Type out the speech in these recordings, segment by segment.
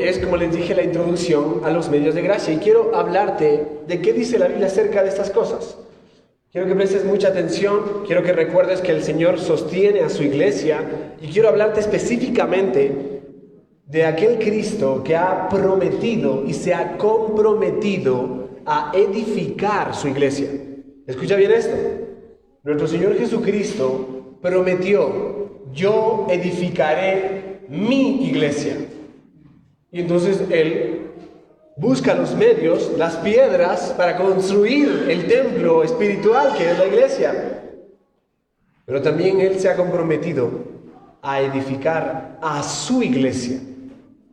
es, como les dije, la introducción a los medios de gracia. Y quiero hablarte de qué dice la Biblia acerca de estas cosas. Quiero que prestes mucha atención, quiero que recuerdes que el Señor sostiene a su iglesia. Y quiero hablarte específicamente de aquel Cristo que ha prometido y se ha comprometido a edificar su iglesia. Escucha bien esto. Nuestro Señor Jesucristo prometió: yo edificaré mi iglesia. Y entonces Él busca los medios, las piedras, para construir el templo espiritual que es la iglesia. Pero también Él se ha comprometido a edificar a su iglesia.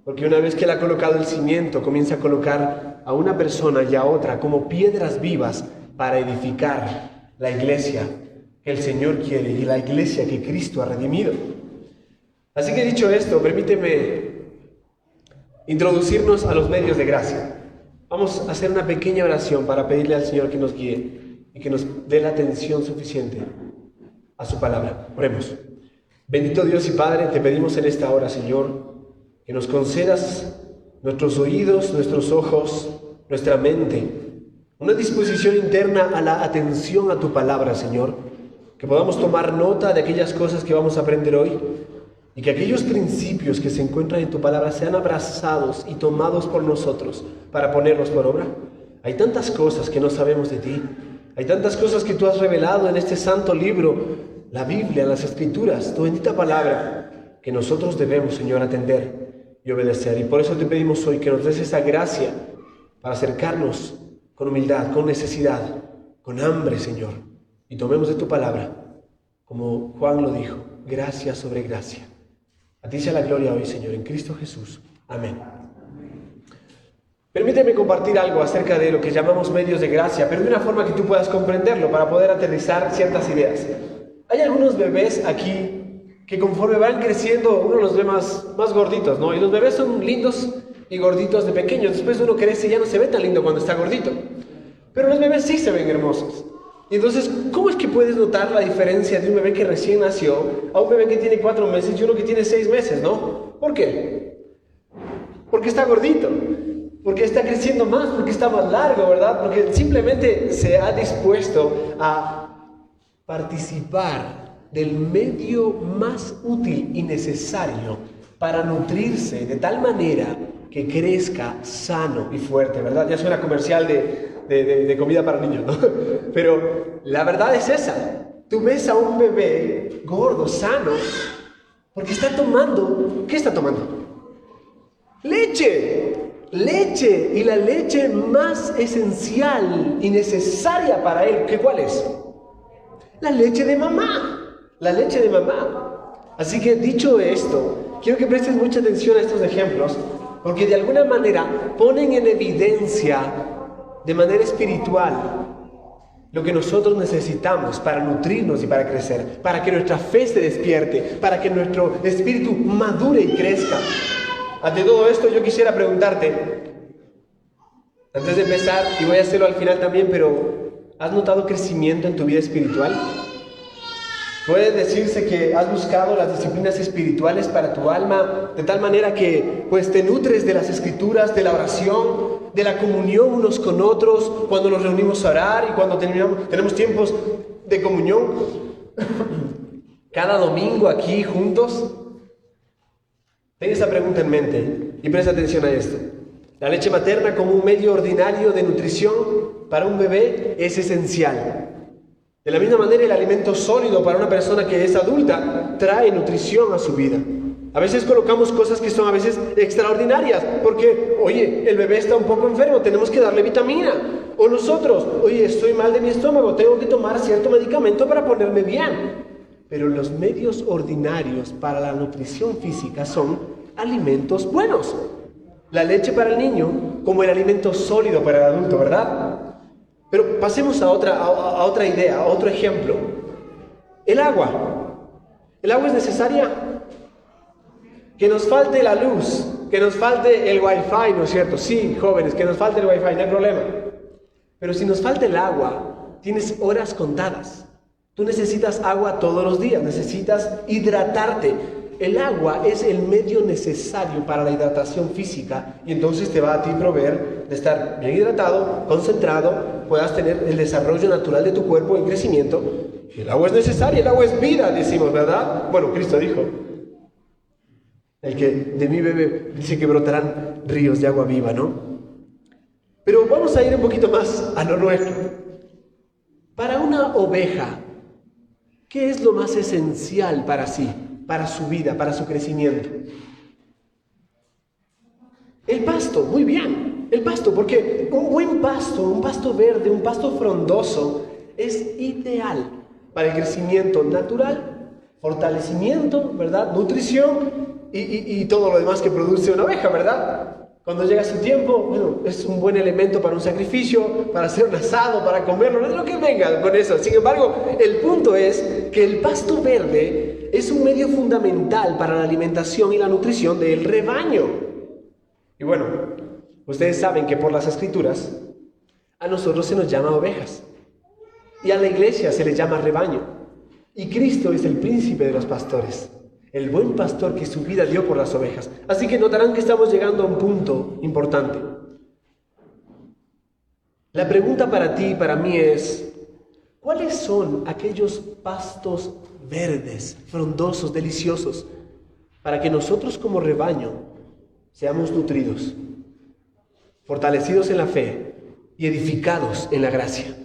Porque una vez que Él ha colocado el cimiento, comienza a colocar a una persona y a otra como piedras vivas para edificar la iglesia que el Señor quiere y la iglesia que Cristo ha redimido. Así que dicho esto, permíteme introducirnos a los medios de gracia. Vamos a hacer una pequeña oración para pedirle al Señor que nos guíe y que nos dé la atención suficiente a su palabra. Oremos. Bendito Dios y Padre, te pedimos en esta hora, Señor, que nos concedas nuestros oídos, nuestros ojos, nuestra mente, una disposición interna a la atención a tu palabra, Señor, que podamos tomar nota de aquellas cosas que vamos a aprender hoy y que aquellos principios que se encuentran en tu palabra sean abrazados y tomados por nosotros para ponerlos por obra. Hay tantas cosas que no sabemos de ti, hay tantas cosas que tú has revelado en este santo libro, la Biblia, las Escrituras, tu bendita palabra, que nosotros debemos, Señor, atender y obedecer. Y por eso te pedimos hoy que nos des esa gracia para acercarnos con humildad, con necesidad, con hambre, Señor, y tomemos de tu palabra, como Juan lo dijo, gracia sobre gracia. A ti sea la gloria hoy, Señor, en Cristo Jesús. Amén. Permíteme compartir algo acerca de lo que llamamos medios de gracia, pero de una forma que tú puedas comprenderlo para poder aterrizar ciertas ideas. Hay algunos bebés aquí que conforme van creciendo, uno los ve más gorditos, ¿no? Y los bebés son lindos y gorditos de pequeños. Después uno crece y ya no se ve tan lindo cuando está gordito. Pero los bebés sí se ven hermosos. Y entonces, ¿cómo es que puedes notar la diferencia de un bebé que recién nació a un bebé que tiene 4 meses y uno que tiene 6 meses, ¿no? ¿Por qué? Porque está gordito, porque está creciendo más, porque está más largo, ¿verdad? Porque simplemente se ha dispuesto a participar del medio más útil y necesario para nutrirse de tal manera que crezca sano y fuerte, ¿verdad? Ya suena comercial de comida para niños, ¿no? Pero la verdad es esa. Tú ves a un bebé gordo, sano, porque está tomando... ¿Qué está tomando? ¡Leche! Leche. Y la leche más esencial y necesaria para él, ¿qué cuál es? La leche de mamá. La leche de mamá. Así que dicho esto, quiero que prestes mucha atención a estos ejemplos, porque de alguna manera ponen en evidencia de manera espiritual lo que nosotros necesitamos para nutrirnos y para crecer, para que nuestra fe se despierte, para que nuestro espíritu madure y crezca. Ante todo esto yo quisiera preguntarte, antes de empezar, y voy a hacerlo al final también, pero ¿has notado crecimiento en tu vida espiritual? Puede decirse que has buscado las disciplinas espirituales para tu alma de tal manera que pues te nutres de las escrituras, de la oración, de la comunión unos con otros, cuando nos reunimos a orar y cuando tenemos tiempos de comunión cada domingo aquí juntos. Ten esta pregunta en mente y presta atención a esto. La leche materna como un medio ordinario de nutrición para un bebé es esencial. De la misma manera, el alimento sólido para una persona que es adulta trae nutrición a su vida. A veces colocamos cosas que son a veces extraordinarias, porque, oye, el bebé está un poco enfermo, tenemos que darle vitamina. O nosotros, oye, estoy mal de mi estómago, tengo que tomar cierto medicamento para ponerme bien. Pero los medios ordinarios para la nutrición física son alimentos buenos. La leche para el niño como el alimento sólido para el adulto, ¿verdad? Pero pasemos a otra idea, a otro ejemplo. El agua. ¿El agua es necesaria? Que nos falte la luz, que nos falte el wifi, ¿no es cierto? Sí, jóvenes, que nos falte el wifi, no hay problema. Pero si nos falta el agua, tienes horas contadas. Tú necesitas agua todos los días, necesitas hidratarte. el agua es el medio necesario para la hidratación física y entonces te va a ti proveer de estar bien hidratado, concentrado, puedas tener el desarrollo natural de tu cuerpo en crecimiento. Y el agua es necesaria, el agua es vida, decimos, ¿verdad? Bueno, Cristo dijo, el que de mí bebe, dice que brotarán ríos de agua viva, ¿no? Pero vamos a ir un poquito más a lo nuestro. Para una oveja, ¿qué es lo más esencial para sí, para su vida, para su crecimiento? El pasto, muy bien, el pasto, porque un buen pasto, un pasto verde, un pasto frondoso, es ideal para el crecimiento natural, fortalecimiento, ¿verdad? Nutrición y todo lo demás que produce una oveja, ¿verdad? Cuando llega su tiempo, bueno, es un buen elemento para un sacrificio, para hacer un asado, para comerlo, lo que venga con eso. Sin embargo, el punto es que el pasto verde es un medio fundamental para la alimentación y la nutrición del rebaño. Y bueno, ustedes saben que por las Escrituras a nosotros se nos llama ovejas y a la iglesia se le llama rebaño. Y Cristo es el príncipe de los pastores, el buen pastor que su vida dio por las ovejas. Así que notarán que estamos llegando a un punto importante. La pregunta para ti y para mí es, ¿cuáles son aquellos pastos verdes, frondosos, deliciosos, para que nosotros como rebaño seamos nutridos, fortalecidos en la fe y edificados en la gracia?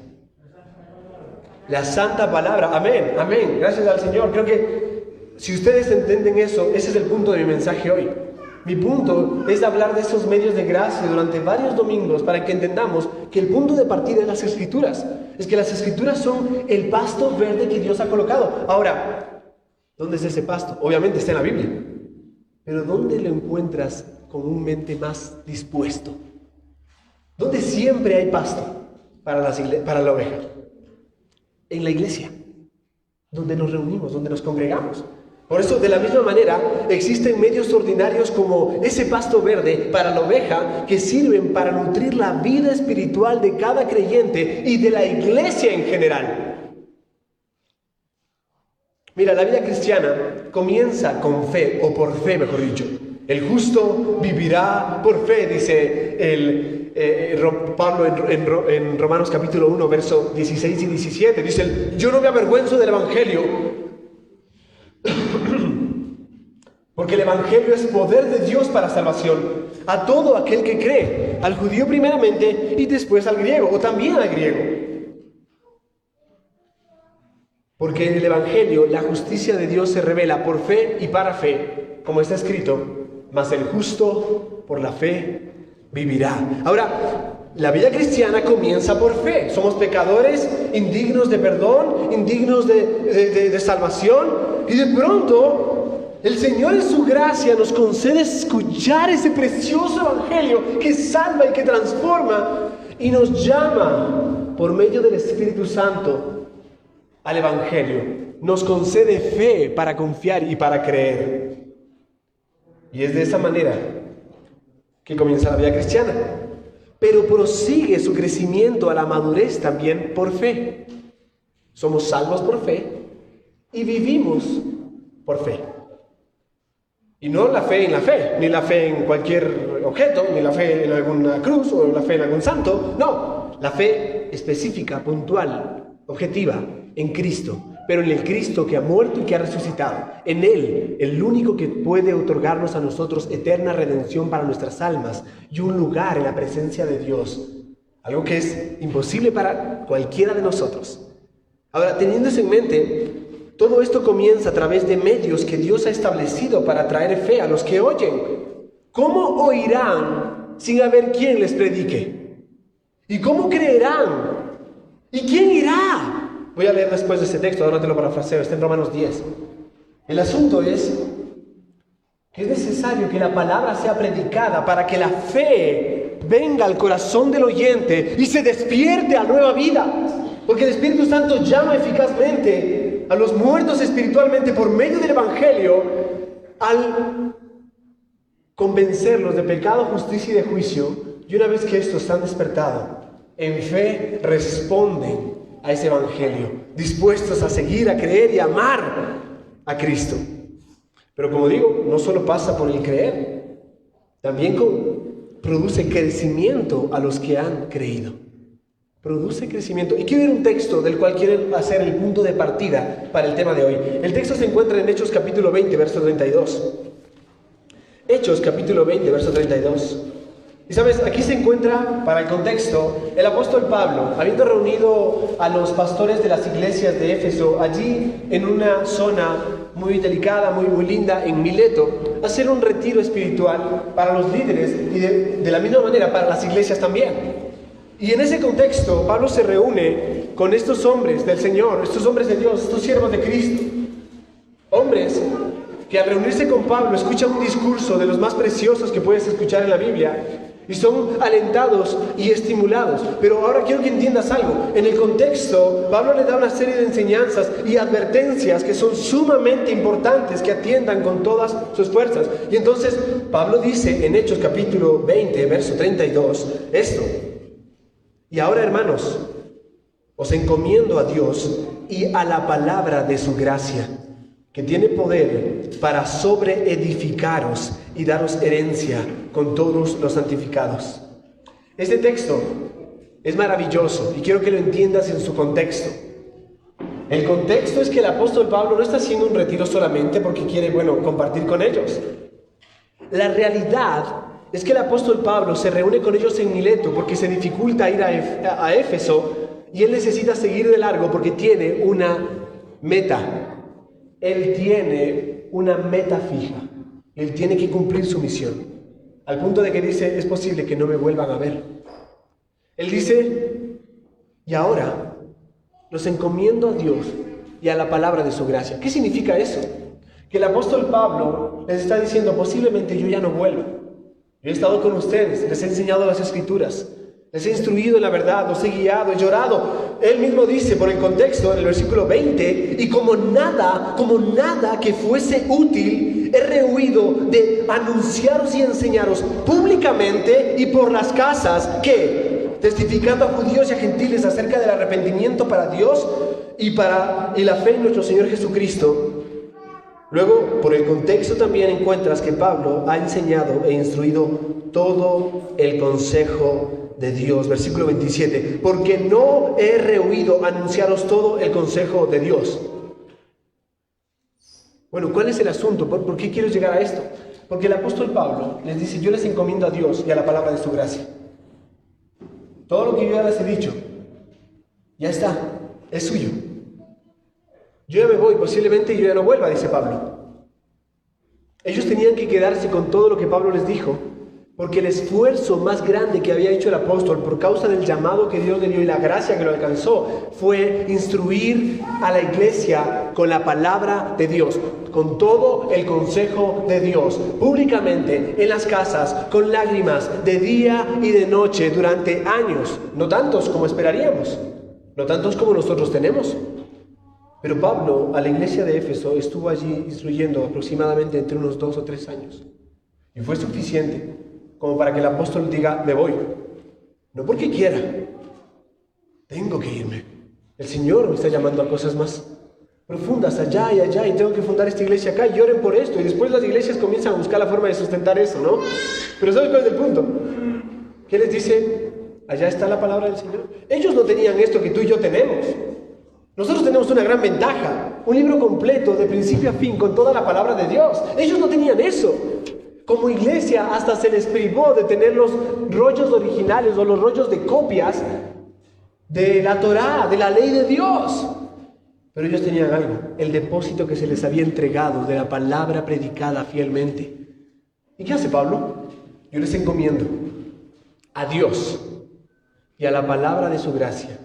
La santa palabra, amén, amén, gracias al Señor. Creo que si ustedes entienden eso, ese es el punto de mi mensaje hoy. Mi punto es hablar de esos medios de gracia durante varios domingos para que entendamos que el punto de partida es las Escrituras. Es que las Escrituras son el pasto verde que Dios ha colocado. Ahora, ¿dónde es ese pasto? Obviamente está en la Biblia. Pero ¿dónde lo encuentras comúnmente más dispuesto? ¿Dónde siempre hay pasto para la oveja? En la iglesia, donde nos reunimos, donde nos congregamos. Por eso, de la misma manera, existen medios ordinarios como ese pasto verde para la oveja que sirven para nutrir la vida espiritual de cada creyente y de la iglesia en general. Mira, la vida cristiana comienza con fe, o por fe, mejor dicho. El justo vivirá por fe, dice Pablo en Romanos capítulo 1, versos 16 y 17. Dice, yo no me avergüenzo del Evangelio, porque el Evangelio es poder de Dios para salvación a todo aquel que cree, al judío primeramente y después al griego, o también al griego. Porque en el Evangelio la justicia de Dios se revela por fe y para fe, como está escrito, mas el justo por la fe vivirá. Ahora, la vida cristiana comienza por fe. Somos pecadores, indignos de perdón, indignos de salvación, y de pronto el Señor en su gracia nos concede escuchar ese precioso Evangelio que salva y que transforma y nos llama por medio del Espíritu Santo al Evangelio. Nos concede fe para confiar y para creer. Y es de esa manera que comienza la vida cristiana. Pero prosigue su crecimiento a la madurez también por fe. Somos salvos por fe y vivimos por fe. Y no la fe en la fe, ni la fe en cualquier objeto, ni la fe en alguna cruz o la fe en algún santo. No, la fe específica, puntual, objetiva, en Cristo. Pero en el Cristo que ha muerto y que ha resucitado. En Él, el único que puede otorgarnos a nosotros eterna redención para nuestras almas y un lugar en la presencia de Dios. Algo que es imposible para cualquiera de nosotros. Ahora, teniendo eso en mente, todo esto comienza a través de medios que Dios ha establecido para traer fe a los que oyen. ¿Cómo oirán sin haber quien les predique? ¿Y cómo creerán? ¿Y quién irá? Voy a leer después de ese texto, ahora te lo parafraseo, está en Romanos 10. El asunto es que es necesario que la palabra sea predicada para que la fe venga al corazón del oyente y se despierte a nueva vida. Porque el Espíritu Santo llama eficazmente a los muertos espiritualmente por medio del Evangelio al convencerlos de pecado, justicia y de juicio. Y una vez que estos están despertados, en fe responden a ese Evangelio, dispuestos a seguir, a creer y a amar a Cristo. Pero como digo, no solo pasa por el creer, también produce crecimiento a los que han creído. Produce crecimiento. Y quiero ir a un texto del cual quiero hacer el punto de partida para el tema de hoy. El texto se encuentra en Hechos capítulo 20, verso 32. Hechos capítulo 20, verso 32. Y sabes, aquí se encuentra, para el contexto, el apóstol Pablo, habiendo reunido a los pastores de las iglesias de Éfeso, allí en una zona muy delicada, muy linda, en Mileto, hacer un retiro espiritual para los líderes y de la misma manera para las iglesias también. Y en ese contexto, Pablo se reúne con estos hombres del Señor, estos hombres de Dios, estos siervos de Cristo. Hombres que al reunirse con Pablo escuchan un discurso de los más preciosos que puedes escuchar en la Biblia y son alentados y estimulados. Pero ahora quiero que entiendas algo. En el contexto, Pablo le da una serie de enseñanzas y advertencias que son sumamente importantes, que atiendan con todas sus fuerzas. Y entonces Pablo dice en Hechos capítulo 20, verso 32, esto: y ahora, hermanos, os encomiendo a Dios y a la palabra de su gracia, que tiene poder para sobreedificaros y daros herencia con todos los santificados. Este texto es maravilloso y quiero que lo entiendas en su contexto. El contexto es que el apóstol Pablo no está haciendo un retiro solamente porque quiere, compartir con ellos. La realidad es que el apóstol Pablo se reúne con ellos en Mileto porque se dificulta ir a Éfeso y él necesita seguir de largo porque tiene una meta. Él tiene una meta fija. Él tiene que cumplir su misión. Al punto de que dice, es posible que no me vuelvan a ver. Él dice, y ahora los encomiendo a Dios y a la palabra de su gracia. ¿Qué significa eso? Que el apóstol Pablo les está diciendo, posiblemente yo ya no vuelva. Yo he estado con ustedes, les he enseñado las Escrituras, les he instruido en la verdad, los he guiado, he llorado. Él mismo dice, por el contexto, en el versículo 20, y como nada que fuese útil, he rehuido de anunciaros y enseñaros públicamente y por las casas, que testificando a judíos y a gentiles acerca del arrepentimiento para Dios y la fe en nuestro Señor Jesucristo. Luego, por el contexto también encuentras que Pablo ha enseñado e instruido todo el consejo de Dios. Versículo 27. Porque no he rehuido anunciaros todo el consejo de Dios. Bueno, ¿cuál es el asunto? ¿Por qué quiero llegar a esto? Porque el apóstol Pablo les dice, yo les encomiendo a Dios y a la palabra de su gracia. Todo lo que yo ya les he dicho, ya está, es suyo. Yo ya me voy, posiblemente yo ya no vuelva, dice Pablo. Ellos tenían que quedarse con todo lo que Pablo les dijo, porque el esfuerzo más grande que había hecho el apóstol por causa del llamado que Dios le dio y la gracia que lo alcanzó fue instruir a la iglesia con la palabra de Dios, con todo el consejo de Dios, públicamente, en las casas, con lágrimas, de día y de noche, durante años, no tantos como esperaríamos, no tantos como nosotros tenemos. Pero Pablo, a la iglesia de Éfeso, estuvo allí instruyendo aproximadamente entre unos 2 o 3 años. Y fue suficiente como para que el apóstol diga, me voy. No porque quiera, tengo que irme. El Señor me está llamando a cosas más profundas allá y allá, y tengo que fundar esta iglesia acá, y oren por esto. Y después las iglesias comienzan a buscar la forma de sustentar eso, ¿no? Pero ¿sabes cuál es el punto? ¿Qué les dice? Allá está la palabra del Señor. Ellos no tenían esto que tú y yo tenemos. Nosotros tenemos una gran ventaja, un libro completo de principio a fin con toda la palabra de Dios. Ellos no tenían eso. Como iglesia hasta se les privó de tener los rollos originales o los rollos de copias de la Torá, de la ley de Dios. Pero ellos tenían algo, el depósito que se les había entregado de la palabra predicada fielmente. ¿Y qué hace Pablo? Yo les encomiendo a Dios y a la palabra de su gracia,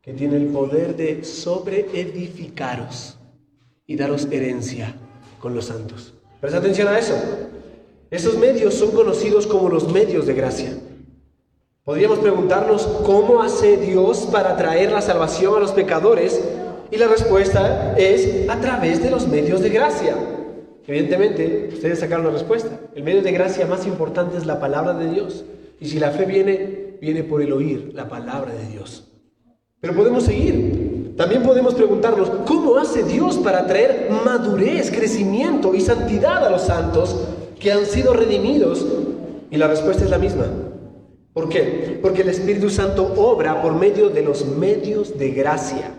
que tiene el poder de sobreedificaros y daros herencia con los santos. Presta atención a eso. Esos medios son conocidos como los medios de gracia. Podríamos preguntarnos, ¿cómo hace Dios para traer la salvación a los pecadores? Y la respuesta es a través de los medios de gracia. Evidentemente, ustedes sacaron la respuesta. El medio de gracia más importante es la palabra de Dios. Y si la fe viene por el oír la palabra de Dios. Pero podemos seguir. También podemos preguntarnos, ¿cómo hace Dios para traer madurez, crecimiento y santidad a los santos que han sido redimidos? Y la respuesta es la misma. ¿Por qué? Porque el Espíritu Santo obra por medio de los medios de gracia.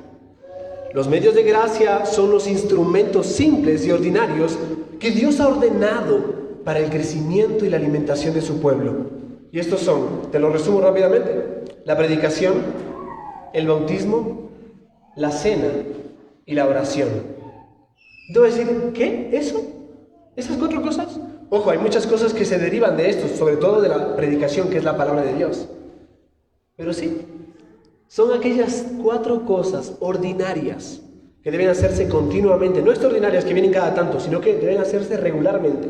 Los medios de gracia son los instrumentos simples y ordinarios que Dios ha ordenado para el crecimiento y la alimentación de su pueblo. Y estos son, te lo resumo rápidamente, la predicación, el bautismo, la cena y la oración. Te voy a decir, ¿qué? ¿Eso? ¿Esas 4 cosas? Ojo, hay muchas cosas que se derivan de esto, sobre todo de la predicación, que es la palabra de Dios. Pero sí, son aquellas 4 cosas ordinarias que deben hacerse continuamente, no extraordinarias que vienen cada tanto, sino que deben hacerse regularmente,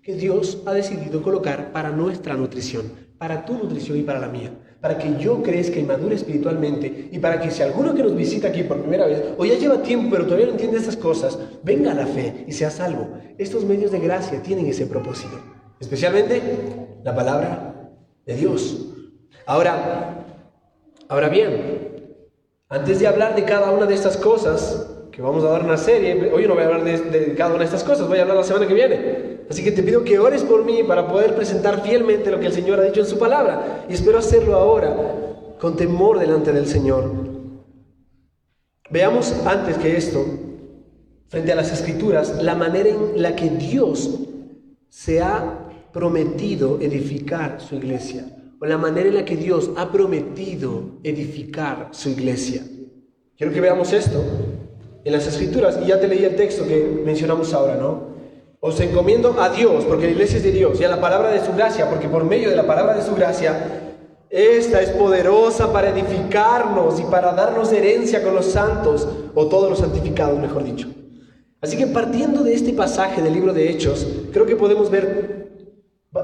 que Dios ha decidido colocar para nuestra nutrición, para tu nutrición y para la mía, para que yo crezca y madure espiritualmente, y para que si alguno que nos visita aquí por primera vez, o ya lleva tiempo pero todavía no entiende estas cosas, venga a la fe y sea salvo. Estos medios de gracia tienen ese propósito, especialmente la palabra de Dios. Ahora bien, antes de hablar de cada una de estas cosas, que vamos a dar una serie, hoy no voy a hablar de cada una de estas cosas, voy a hablar la semana que viene. Así que te pido que ores por mí para poder presentar fielmente lo que el Señor ha dicho en su palabra. Y espero hacerlo ahora con temor delante del Señor. Veamos antes que esto, frente a las Escrituras, la manera en la que Dios se ha prometido edificar su iglesia, o la manera en la que Dios ha prometido edificar su iglesia. Quiero que veamos esto en las Escrituras, y ya te leí el texto que mencionamos ahora, ¿no? Os encomiendo a Dios, porque la iglesia es de Dios, y a la palabra de su gracia, porque por medio de la palabra de su gracia, esta es poderosa para edificarnos y para darnos herencia con los santos, o todos los santificados, mejor dicho. Así que partiendo de este pasaje del libro de Hechos, creo que podemos ver,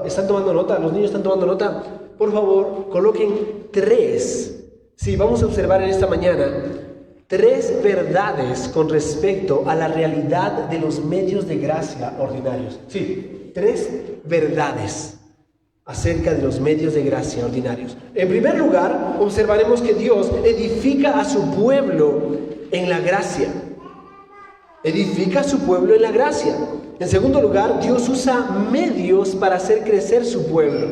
¿están tomando nota? ¿Los niños están tomando nota? Por favor, coloquen 3. Sí, vamos a observar en esta mañana 3 verdades con respecto a la realidad de los medios de gracia ordinarios. Sí, 3 verdades acerca de los medios de gracia ordinarios. En primer lugar, observaremos que Dios edifica a su pueblo en la gracia. Edifica a su pueblo en la gracia. En segundo lugar, Dios usa medios para hacer crecer su pueblo.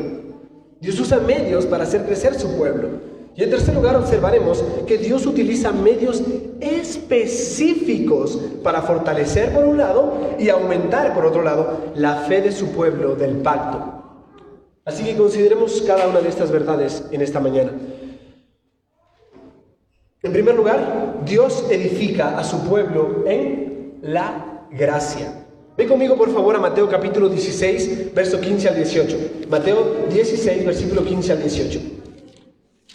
Dios usa medios para hacer crecer su pueblo. Y en tercer lugar, observaremos que Dios utiliza medios específicos para fortalecer por un lado y aumentar por otro lado la fe de su pueblo del pacto. Así que consideremos cada una de estas verdades en esta mañana. En primer lugar, Dios edifica a su pueblo en la gracia. Ve conmigo por favor a Mateo capítulo 16, verso 15 al 18. Mateo 16, versículo 15 al 18.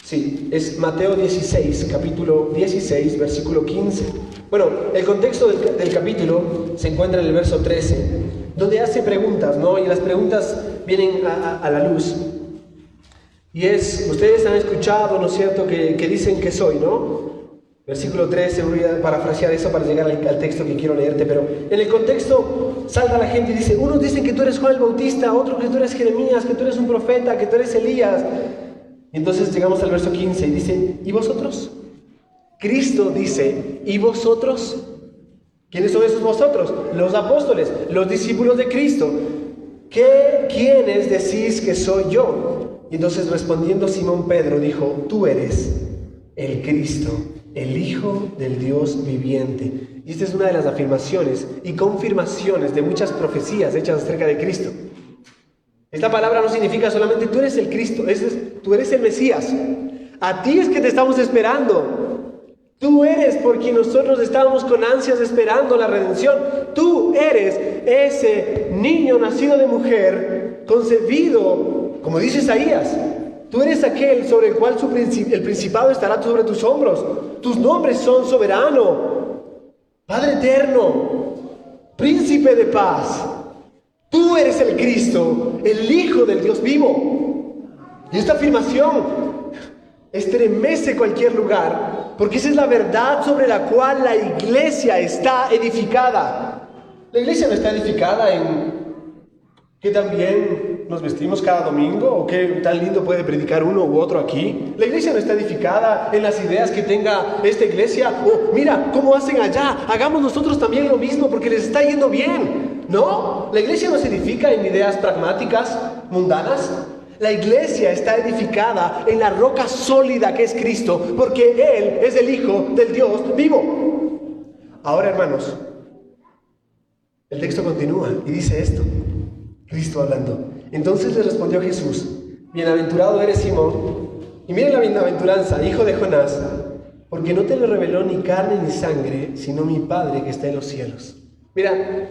Sí, es Mateo 16, capítulo 16, versículo 15. Bueno, el contexto del capítulo se encuentra en el verso 13, donde hace preguntas, ¿no? Y las preguntas vienen a la luz. Y es, ustedes han escuchado, ¿no es cierto?, que dicen que soy, ¿no? Versículo 13, voy a parafrasear eso para llegar al texto que quiero leerte, pero en el contexto salta la gente y dice, unos dicen que tú eres Juan el Bautista, otros que tú eres Jeremías, que tú eres un profeta, que tú eres Elías. Y entonces llegamos al verso 15 y dice, ¿y vosotros? Cristo dice, ¿y vosotros? ¿Quiénes son esos vosotros? Los apóstoles, los discípulos de Cristo. ¿Quiénes decís que soy yo? Y entonces respondiendo Simón Pedro dijo, tú eres el Cristo, el Hijo del Dios viviente. Y esta es una de las afirmaciones y confirmaciones de muchas profecías hechas acerca de Cristo. Esta palabra no significa solamente tú eres el Cristo, tú eres el Mesías. A ti es que te estamos esperando. Tú eres por quien nosotros estábamos con ansias esperando la redención. Tú eres ese niño nacido de mujer, concebido, como dice Isaías. Tú eres aquel sobre el cual el principado estará sobre tus hombros. Tus nombres son soberano, Padre eterno, príncipe de paz. Tú eres el Cristo, el Hijo del Dios vivo. Y esta afirmación estremece cualquier lugar, porque esa es la verdad sobre la cual la iglesia está edificada. La iglesia no está edificada en que también nos vestimos cada domingo o qué tan lindo puede predicar uno u otro aquí. La iglesia no está edificada en las ideas que tenga esta iglesia. Oh, mira cómo hacen allá, hagamos nosotros también lo mismo porque les está yendo bien. No, la iglesia no se edifica en ideas pragmáticas, mundanas. La iglesia está edificada en la roca sólida que es Cristo, porque Él es el Hijo del Dios vivo. Ahora, hermanos, el texto continúa y dice esto, Cristo hablando. Entonces le respondió Jesús: bienaventurado eres Simón, y mira la bienaventuranza, hijo de Jonás, porque no te lo reveló ni carne ni sangre, sino mi Padre que está en los cielos. Mira,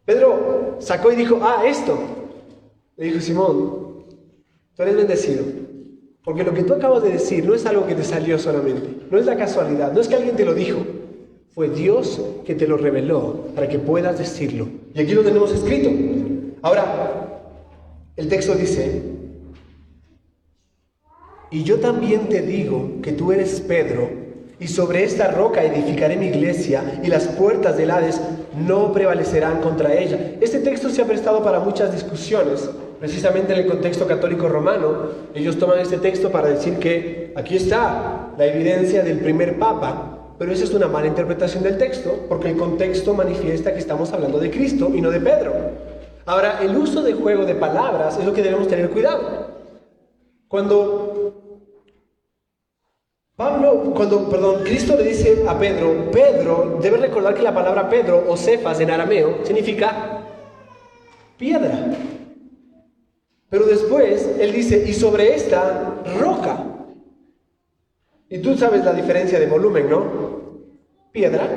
Pedro sacó y dijo: esto. Le dijo: Simón, tú eres bendecido, porque lo que tú acabas de decir no es algo que te salió solamente, no es la casualidad, no es que alguien te lo dijo, fue Dios que te lo reveló para que puedas decirlo. Y aquí lo tenemos escrito. Ahora, el texto dice: y yo también te digo que tú eres Pedro, y sobre esta roca edificaré mi iglesia, y las puertas del Hades no prevalecerán contra ella. Este texto se ha prestado para muchas discusiones. Precisamente en el contexto católico romano, ellos toman este texto para decir que aquí está la evidencia del primer papa, pero esa es una mala interpretación del texto, porque el contexto manifiesta que estamos hablando de Cristo y no de Pedro. Ahora, el uso de juego de palabras es lo que debemos tener cuidado. Cuando Cristo le dice a Pedro, Pedro, debes recordar que la palabra Pedro o Cefas en arameo significa piedra. Pero después él dice: y sobre esta roca. Y tú sabes la diferencia de volumen, ¿no? Piedra,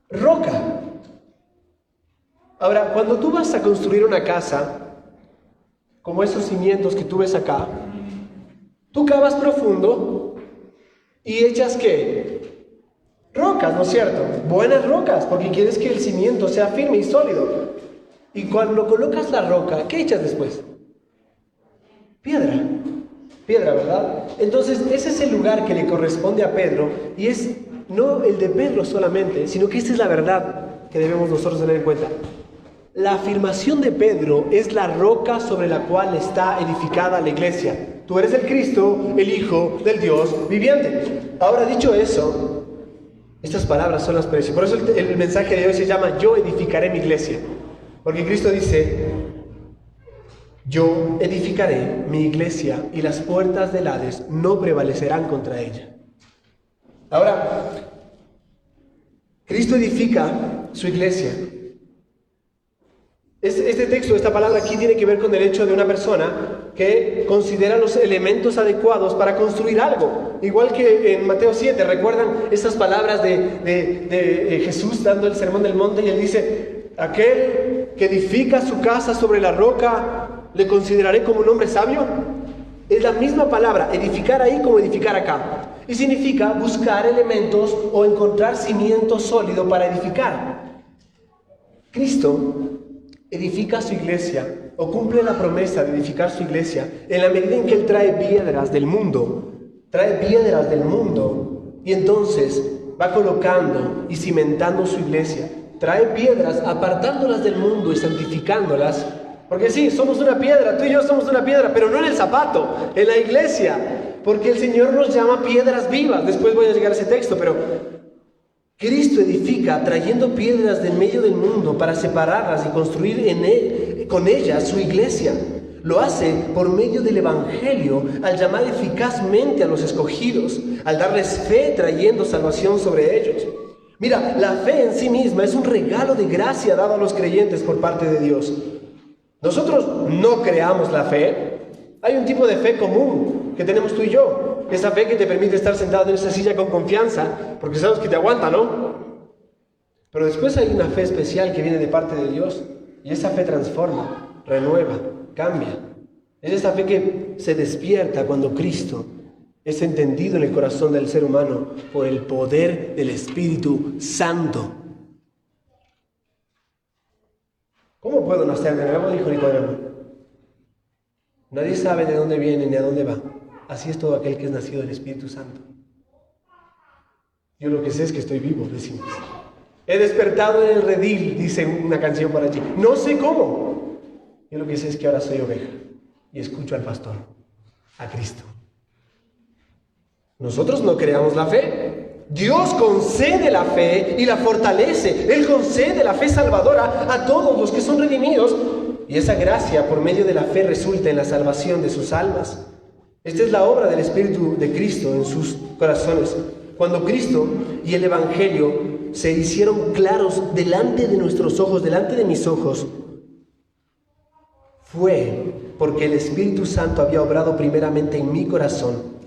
roca. Ahora, cuando tú vas a construir una casa, como esos cimientos que tú ves acá, tú cavas profundo y echas ¿qué? Rocas, ¿no es cierto? Buenas rocas, porque quieres que el cimiento sea firme y sólido. Y cuando colocas la roca, ¿qué echas después? Piedra, ¿verdad? Entonces, ese es el lugar que le corresponde a Pedro, y es no el de Pedro solamente, sino que esta es la verdad que debemos nosotros tener en cuenta. La afirmación de Pedro es la roca sobre la cual está edificada la iglesia. Tú eres el Cristo, el Hijo del Dios viviente. Ahora, dicho eso, estas palabras son las preciosas. Por eso el mensaje de hoy se llama: yo edificaré mi iglesia. Porque Cristo dice: yo edificaré mi iglesia y las puertas del Hades no prevalecerán contra ella. Ahora, Cristo edifica su iglesia. Este texto, esta palabra aquí tiene que ver con el hecho de una persona que considera los elementos adecuados para construir algo. Igual que en Mateo 7, ¿recuerdan esas palabras de Jesús dando el sermón del monte? Y él dice: aquel que edifica su casa sobre la roca, ¿le consideraré como un hombre sabio? Es la misma palabra, edificar ahí como edificar acá. Y significa buscar elementos o encontrar cimiento sólido para edificar. Cristo edifica su iglesia, o cumple la promesa de edificar su iglesia, en la medida en que Él trae piedras del mundo. Y entonces va colocando y cimentando su iglesia. Trae piedras, apartándolas del mundo y santificándolas. Porque sí, somos una piedra, tú y yo somos una piedra, pero no en el zapato, en la iglesia. Porque el Señor nos llama piedras vivas. Después voy a llegar a ese texto, pero Cristo edifica trayendo piedras del medio del mundo para separarlas y construir con ellas su iglesia. Lo hace por medio del Evangelio, al llamar eficazmente a los escogidos, al darles fe trayendo salvación sobre ellos. Mira, la fe en sí misma es un regalo de gracia dado a los creyentes por parte de Dios. Nosotros no creamos la fe. Hay un tipo de fe común que tenemos tú y yo. Esa fe que te permite estar sentado en esa silla con confianza, porque sabes que te aguanta, ¿no? Pero después hay una fe especial que viene de parte de Dios, y esa fe transforma, renueva, cambia. Es esa fe que se despierta cuando Cristo es entendido en el corazón del ser humano por el poder del Espíritu Santo. ¿Cómo puedo nacer de nuevo?, dijo Nicodemo. Nadie sabe de dónde viene ni a dónde va. Así es todo aquel que es nacido del Espíritu Santo. Yo lo que sé es que estoy vivo, decimos. He despertado en el redil, dice una canción por allí. No sé cómo, Yo lo que sé es que ahora soy oveja y escucho al pastor, a Cristo. Nosotros no creamos la fe. Dios concede la fe y la fortalece. Él concede la fe salvadora a todos los que son redimidos. Y esa gracia por medio de la fe resulta en la salvación de sus almas. Esta es la obra del Espíritu de Cristo en sus corazones. Cuando Cristo y el Evangelio se hicieron claros delante de nuestros ojos, delante de mis ojos, fue porque el Espíritu Santo había obrado primeramente en mi corazón.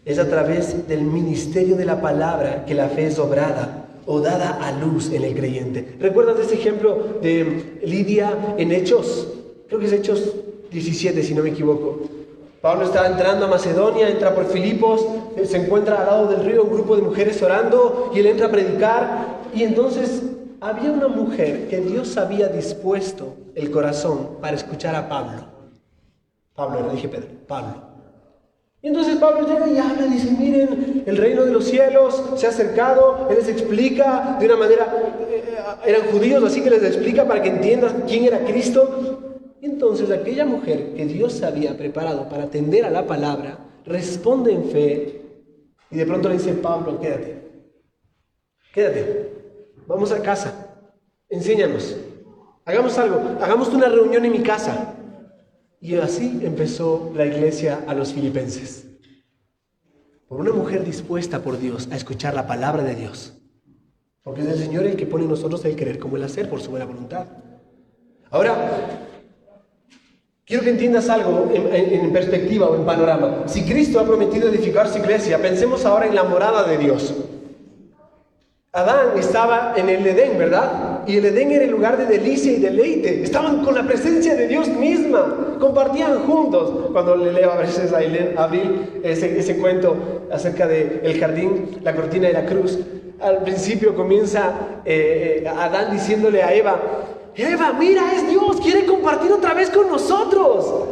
Es a través del ministerio de la palabra que la fe es obrada o dada a luz en el creyente. ¿Recuerdas ese ejemplo de Lidia en Hechos? Creo que es Hechos 17, si no me equivoco. Pablo está entrando a Macedonia, entra por Filipos, se encuentra al lado del río un grupo de mujeres orando y él entra a predicar. Y entonces había una mujer que Dios había dispuesto el corazón para escuchar a Pablo. Pablo, no dije Pedro, Pablo. Y entonces Pablo llega y habla y dice, miren, el reino de los cielos se ha acercado. Él les explica de una manera, eran judíos, así que les explica para que entiendan quién era Cristo. Y entonces aquella mujer que Dios había preparado para atender a la palabra, responde en fe y de pronto le dice, Pablo, quédate, vamos a casa, enséñanos, hagamos algo, hagamos una reunión en mi casa. Y así empezó la iglesia a los filipenses. Por una mujer dispuesta por Dios a escuchar la palabra de Dios. Porque es el Señor el que pone en nosotros el querer como el hacer por su buena voluntad. Ahora, quiero que entiendas algo en perspectiva o en panorama. Si Cristo ha prometido edificar su iglesia, pensemos ahora en la morada de Dios. Adán estaba en el Edén, ¿verdad? Y el Edén era el lugar de delicia y deleite. Estaban con la presencia de Dios misma. Compartían juntos. Cuando le leo a veces a Abril ese cuento acerca del jardín, la cortina y la cruz, al principio comienza Adán diciéndole a Eva, mira, es Dios, quiere compartir otra vez con nosotros.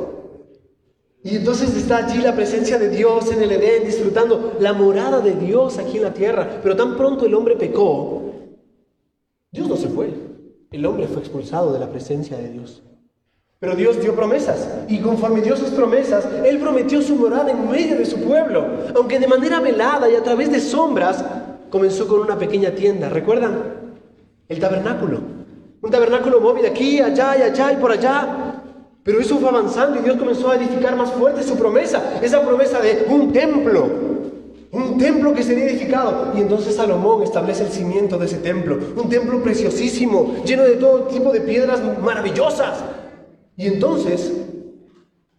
Y entonces está allí la presencia de Dios en el Edén, disfrutando la morada de Dios aquí en la tierra. Pero tan pronto el hombre pecó, Dios no se fue. El hombre fue expulsado de la presencia de Dios. Pero Dios dio promesas, y conforme dio sus promesas, Él prometió su morada en medio de su pueblo. Aunque de manera velada y a través de sombras, comenzó con una pequeña tienda. ¿Recuerdan? El tabernáculo. Un tabernáculo móvil aquí, allá y allá y por allá. Pero eso fue avanzando y Dios comenzó a edificar más fuerte su promesa. Esa promesa de un templo que sería edificado. Y entonces Salomón establece el cimiento de ese templo. Un templo preciosísimo, lleno de todo tipo de piedras maravillosas. Y entonces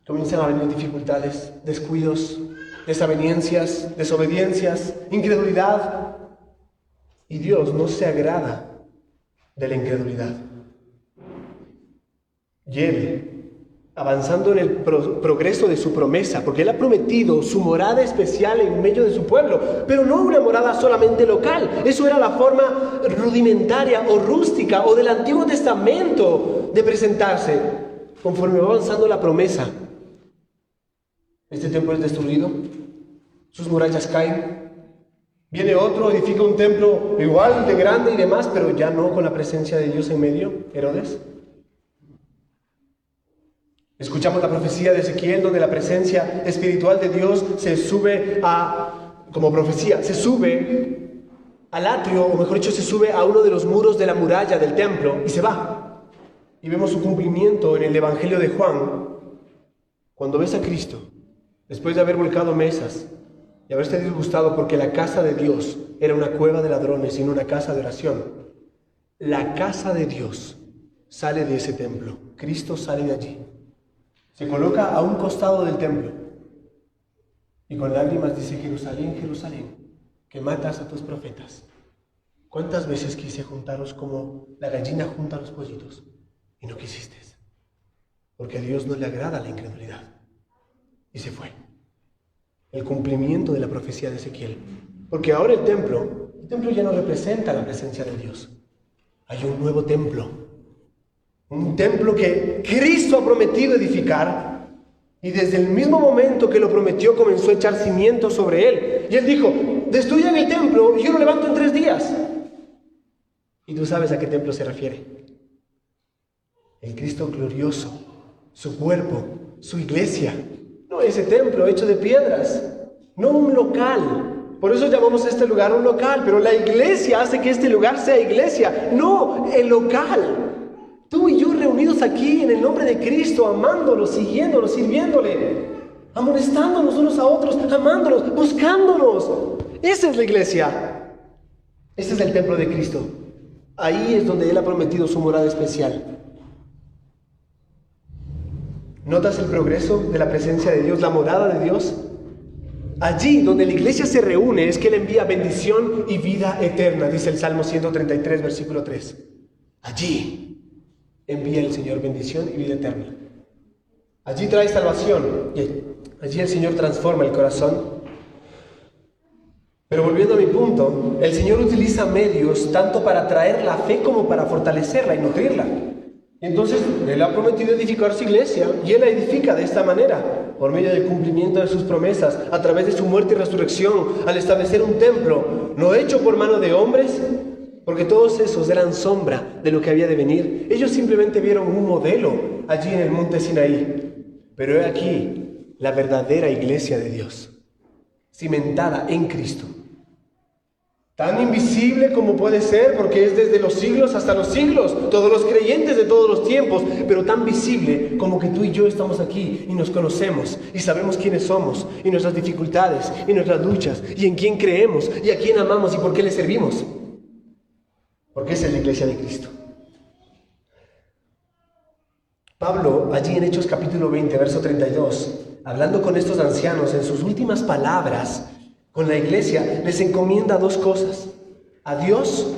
comienzan a venir dificultades, descuidos, desavenencias, desobediencias, incredulidad. Y Dios no se agrada de la incredulidad. Y Él, avanzando en el progreso de su promesa, porque Él ha prometido su morada especial en medio de su pueblo, pero no una morada solamente local. Eso era la forma rudimentaria o rústica o del Antiguo Testamento de presentarse. Conforme va avanzando la promesa, este templo es destruido, sus murallas caen, viene otro, edifica un templo igual de grande y demás, pero ya no con la presencia de Dios en medio, Herodes. Escuchamos la profecía de Ezequiel, donde la presencia espiritual de Dios se sube como profecía, se sube al atrio, o mejor dicho, se sube a uno de los muros de la muralla del templo y se va. Y vemos su cumplimiento en el Evangelio de Juan. Cuando ves a Cristo, después de haber volcado mesas y haberse disgustado porque la casa de Dios era una cueva de ladrones y no una casa de oración, la casa de Dios sale de ese templo. Cristo sale de allí. Se coloca a un costado del templo y con lágrimas dice, Jerusalén, Jerusalén, que matas a tus profetas. ¿Cuántas veces quise juntaros como la gallina junta a los pollitos y no quisiste? Porque a Dios no le agrada la incredulidad. Y se fue. El cumplimiento de la profecía de Ezequiel. Porque ahora el templo ya no representa la presencia de Dios. Hay un nuevo templo. Un templo que Cristo ha prometido edificar. Y desde el mismo momento que lo prometió, comenzó a echar cimientos sobre él. Y él dijo, destruyan el templo y yo lo levanto en 3 días. Y tú sabes a qué templo se refiere. El Cristo glorioso, su cuerpo, su iglesia. No ese templo hecho de piedras, no un local. Por eso llamamos a este lugar un local, pero la iglesia hace que este lugar sea iglesia, no el local. Tú y yo reunidos aquí en el nombre de Cristo, amándonos, siguiéndonos, sirviéndole, amonestándonos unos a otros, amándonos, buscándonos. Esa es la iglesia. Ese es el templo de Cristo. Ahí es donde Él ha prometido su morada especial. ¿Notas el progreso de la presencia de Dios, la morada de Dios? Allí donde la iglesia se reúne es que Él envía bendición y vida eterna, dice el Salmo 133, versículo 3. Allí envía el Señor bendición y vida eterna. Allí trae salvación y allí el Señor transforma el corazón. Pero volviendo a mi punto, el Señor utiliza medios tanto para traer la fe como para fortalecerla y nutrirla. Entonces, Él ha prometido edificar su iglesia y Él la edifica de esta manera, por medio del cumplimiento de sus promesas, a través de su muerte y resurrección, al establecer un templo, no hecho por mano de hombres, porque todos esos eran sombra de lo que había de venir. Ellos simplemente vieron un modelo allí en el monte Sinaí. Pero he aquí la verdadera iglesia de Dios, cimentada en Cristo. Tan invisible como puede ser, porque es desde los siglos hasta los siglos, todos los creyentes de todos los tiempos, pero tan visible como que tú y yo estamos aquí y nos conocemos y sabemos quiénes somos y nuestras dificultades y nuestras luchas y en quién creemos y a quién amamos y por qué le servimos. Porque esa es la iglesia de Cristo. Pablo, allí en Hechos capítulo 20, verso 32, hablando con estos ancianos en sus últimas palabras con la iglesia, les encomienda dos cosas: a Dios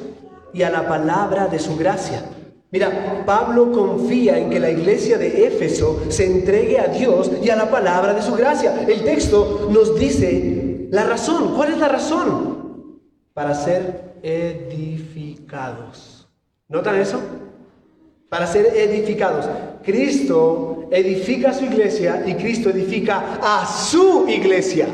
y a la palabra de su gracia. Mira, Pablo confía en que la iglesia de Éfeso se entregue a Dios y a la palabra de su gracia. El texto nos dice la razón. ¿Cuál es la razón? Para ser edificados. ¿Notan eso? Para ser edificados. Cristo edifica a su iglesia y Cristo edifica a su iglesia,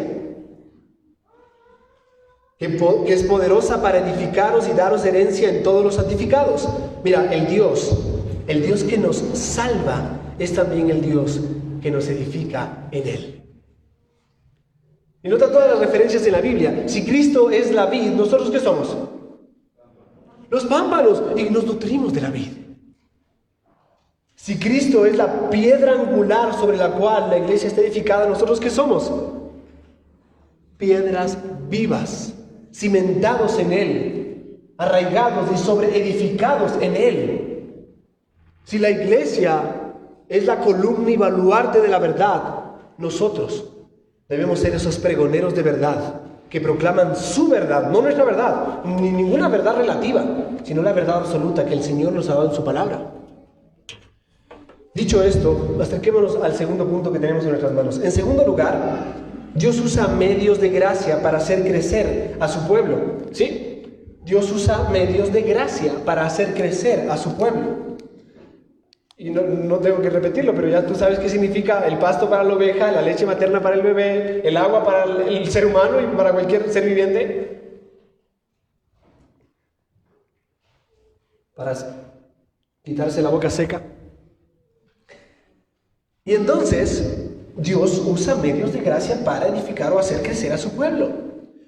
que es poderosa para edificaros y daros herencia en todos los santificados. Mira, el Dios que nos salva es también el Dios que nos edifica en Él. Y nota todas las referencias en la Biblia. Si Cristo es la vid, ¿nosotros qué somos? Los pámpanos, y nos nutrimos de la vid. Si Cristo es la piedra angular sobre la cual la iglesia está edificada, ¿nosotros qué somos? Piedras vivas, cimentados en Él, arraigados y sobreedificados en Él. Si la iglesia es la columna y baluarte de la verdad, nosotros debemos ser esos pregoneros de verdad que proclaman su verdad, no nuestra verdad, ni ninguna verdad relativa, sino la verdad absoluta que el Señor nos ha dado en su palabra. Dicho esto, acerquémonos al segundo punto que tenemos en nuestras manos. En segundo lugar, Dios usa medios de gracia para hacer crecer a su pueblo. ¿Sí? Dios usa medios de gracia para hacer crecer a su pueblo. Y no tengo que repetirlo, pero ya tú sabes qué significa el pasto para la oveja, la leche materna para el bebé, el agua para el ser humano y para cualquier ser viviente. Para quitarse la boca seca. Y entonces, Dios usa medios de gracia para edificar o hacer crecer a su pueblo.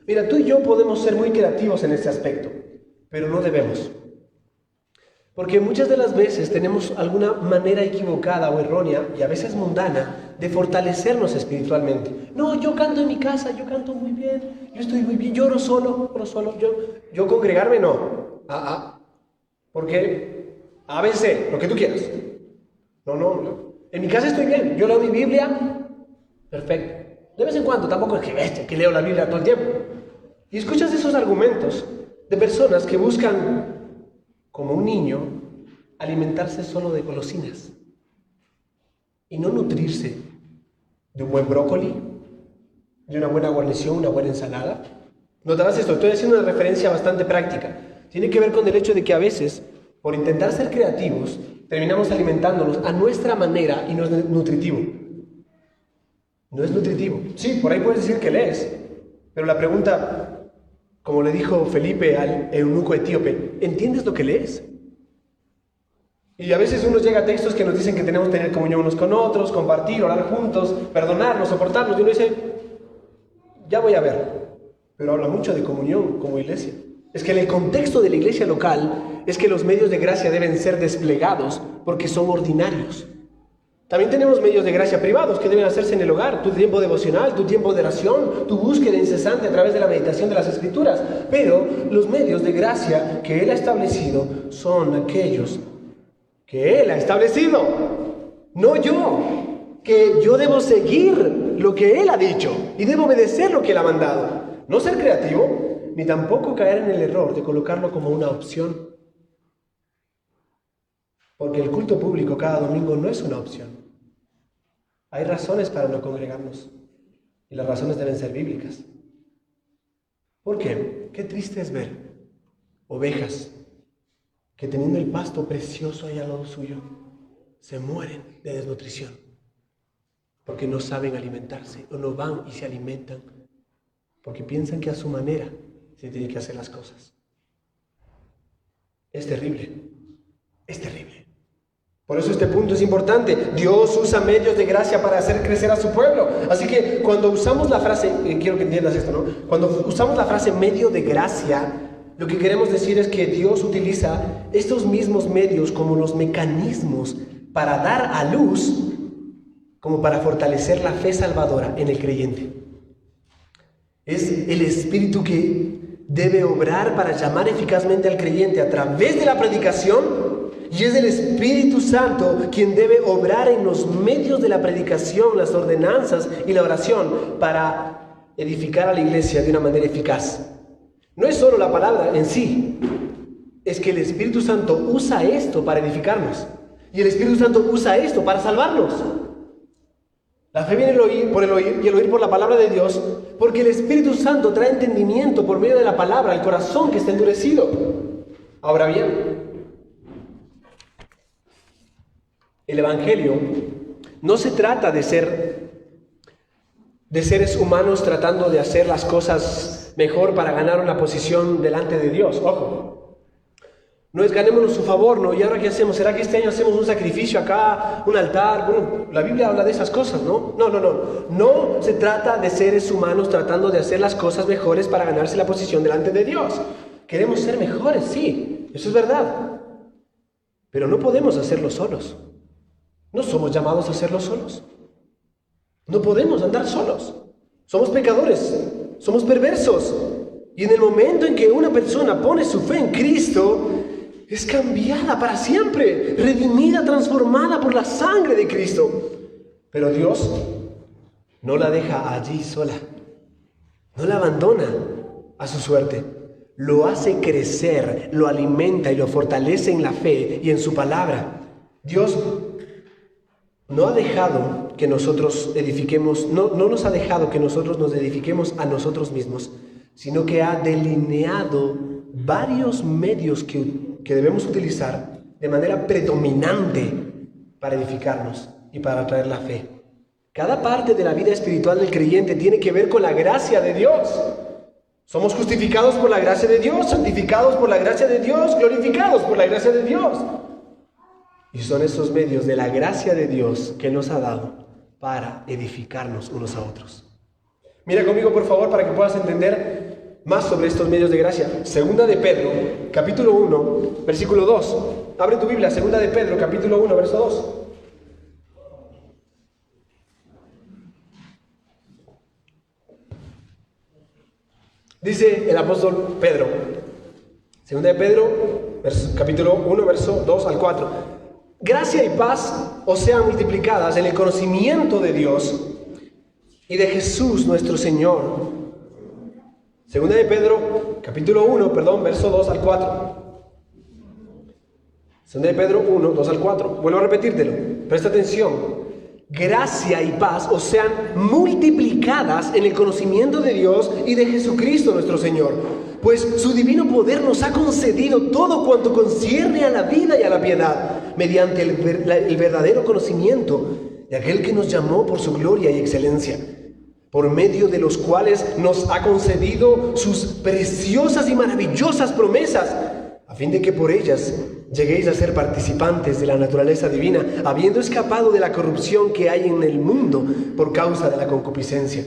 Mira, tú y yo podemos ser muy creativos en este aspecto, pero no debemos. Porque muchas de las veces tenemos alguna manera equivocada o errónea, y a veces mundana, de fortalecernos espiritualmente. No, yo canto en mi casa, yo canto muy bien, yo estoy muy bien, yo oro solo, yo congregarme no. Porque ABC, lo que tú quieras. No. En mi casa estoy bien, yo leo mi Biblia, perfecto. De vez en cuando, tampoco es que leo la Biblia todo el tiempo. Y escuchas esos argumentos de personas que buscan, como un niño, alimentarse solo de golosinas y no nutrirse de un buen brócoli, de una buena guarnición, una buena ensalada. Notarás esto, estoy haciendo una referencia bastante práctica. Tiene que ver con el hecho de que a veces, por intentar ser creativos, terminamos alimentándonos a nuestra manera y no es nutritivo. No es nutritivo. Sí, por ahí puedes decir que lees, pero la pregunta, como le dijo Felipe al eunuco etíope, ¿entiendes lo que lees? Y a veces uno llega a textos que nos dicen que tenemos que tener comunión unos con otros, compartir, orar juntos, perdonarnos, soportarnos. Y uno dice, ya voy a ver. Pero habla mucho de comunión como iglesia. Es que en el contexto de la iglesia local es que los medios de gracia deben ser desplegados porque son ordinarios. También tenemos medios de gracia privados que deben hacerse en el hogar, tu tiempo devocional, tu tiempo de oración, tu búsqueda incesante a través de la meditación de las Escrituras. Pero los medios de gracia que Él ha establecido son aquellos que Él ha establecido, no yo, que yo debo seguir lo que Él ha dicho y debo obedecer lo que Él ha mandado. No ser creativo, ni tampoco caer en el error de colocarlo como una opción. Porque el culto público cada domingo no es una opción. Hay razones para no congregarnos. Y las razones deben ser bíblicas. ¿Por qué? Qué triste es ver ovejas que teniendo el pasto precioso ahí al lado suyo, se mueren de desnutrición. Porque no saben alimentarse o no van y se alimentan. Porque piensan que a su manera se tienen que hacer las cosas. Es terrible. Es terrible. Por eso este punto es importante. Dios usa medios de gracia para hacer crecer a su pueblo. Así que cuando usamos la frase, quiero que entiendas esto, ¿no? Cuando usamos la frase medio de gracia, lo que queremos decir es que Dios utiliza estos mismos medios como los mecanismos para dar a luz, como para fortalecer la fe salvadora en el creyente. Es el Espíritu que debe obrar para llamar eficazmente al creyente a través de la predicación. Y es el Espíritu Santo quien debe obrar en los medios de la predicación, las ordenanzas y la oración para edificar a la iglesia de una manera eficaz. No es solo la palabra en sí, es que el Espíritu Santo usa esto para edificarnos. Y el Espíritu Santo usa esto para salvarnos. La fe viene por el oír y el oír por la palabra de Dios, porque el Espíritu Santo trae entendimiento por medio de la palabra al corazón que está endurecido. Ahora bien, el Evangelio no se trata de seres humanos tratando de hacer las cosas mejor para ganar una posición delante de Dios. Ojo, no es ganémonos su favor, ¿no? ¿Y ahora qué hacemos? ¿Será que este año hacemos un sacrificio acá, un altar? Bueno, la Biblia habla de esas cosas, ¿no? No se trata de seres humanos tratando de hacer las cosas mejores para ganarse la posición delante de Dios. Queremos ser mejores, sí, eso es verdad. Pero no podemos hacerlo solos. No somos llamados a hacerlo solos. No podemos andar solos. Somos pecadores, somos perversos. Y en el momento en que una persona pone su fe en Cristo, es cambiada para siempre, redimida, transformada por la sangre de Cristo. Pero Dios no la deja allí sola. No la abandona a su suerte. Lo hace crecer, lo alimenta y lo fortalece en la fe y en su palabra. Dios no ha dejado que nosotros edifiquemos, no nos ha dejado que nosotros nos edifiquemos a nosotros mismos, sino que ha delineado varios medios que debemos utilizar de manera predominante para edificarnos y para traer la fe. Cada parte de la vida espiritual del creyente tiene que ver con la gracia de Dios. Somos justificados por la gracia de Dios, santificados por la gracia de Dios, glorificados por la gracia de Dios. Y son esos medios de la gracia de Dios que nos ha dado para edificarnos unos a otros. Mira conmigo, por favor, para que puedas entender más sobre estos medios de gracia. Segunda de Pedro, capítulo 1, versículo 2. Abre tu Biblia, Segunda de Pedro, capítulo 1, verso 2. Dice el apóstol Pedro, Segunda de Pedro, capítulo 1, verso 2 al 4. Gracia y paz os sean multiplicadas en el conocimiento de Dios y de Jesús nuestro Señor. Segunda de Pedro, capítulo 1, verso 2 al 4. Segunda de Pedro 1, 2 al 4. Vuelvo a repetírtelo, presta atención. Gracia y paz os sean multiplicadas en el conocimiento de Dios y de Jesucristo nuestro Señor. Pues su divino poder nos ha concedido todo cuanto concierne a la vida y a la piedad, mediante el verdadero conocimiento de aquel que nos llamó por su gloria y excelencia, por medio de los cuales nos ha concedido sus preciosas y maravillosas promesas, a fin de que por ellas lleguéis a ser participantes de la naturaleza divina, habiendo escapado de la corrupción que hay en el mundo por causa de la concupiscencia.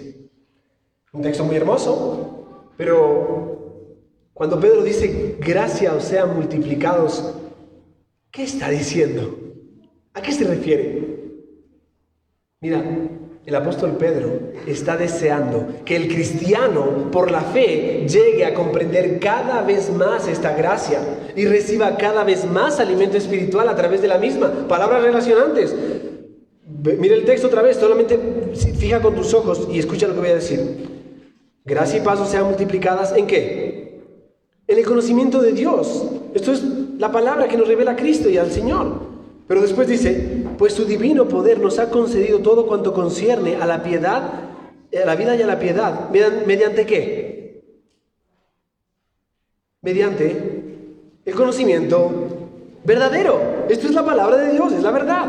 Un texto muy hermoso, pero cuando Pedro dice gracia os sean multiplicados, ¿qué está diciendo? ¿A qué se refiere? Mira, el apóstol Pedro está deseando que el cristiano, por la fe, llegue a comprender cada vez más esta gracia y reciba cada vez más alimento espiritual a través de la misma. Palabras relacionantes. Mira el texto otra vez, solamente fija con tus ojos y escucha lo que voy a decir. Gracia y paz sean multiplicadas, ¿en qué? En el conocimiento de Dios. Esto es la palabra que nos revela a Cristo y al Señor. Pero después dice, pues su divino poder nos ha concedido todo cuanto concierne a la piedad, a la vida y a la piedad. ¿Mediante qué? Mediante el conocimiento verdadero. Esto es la palabra de Dios, es la verdad.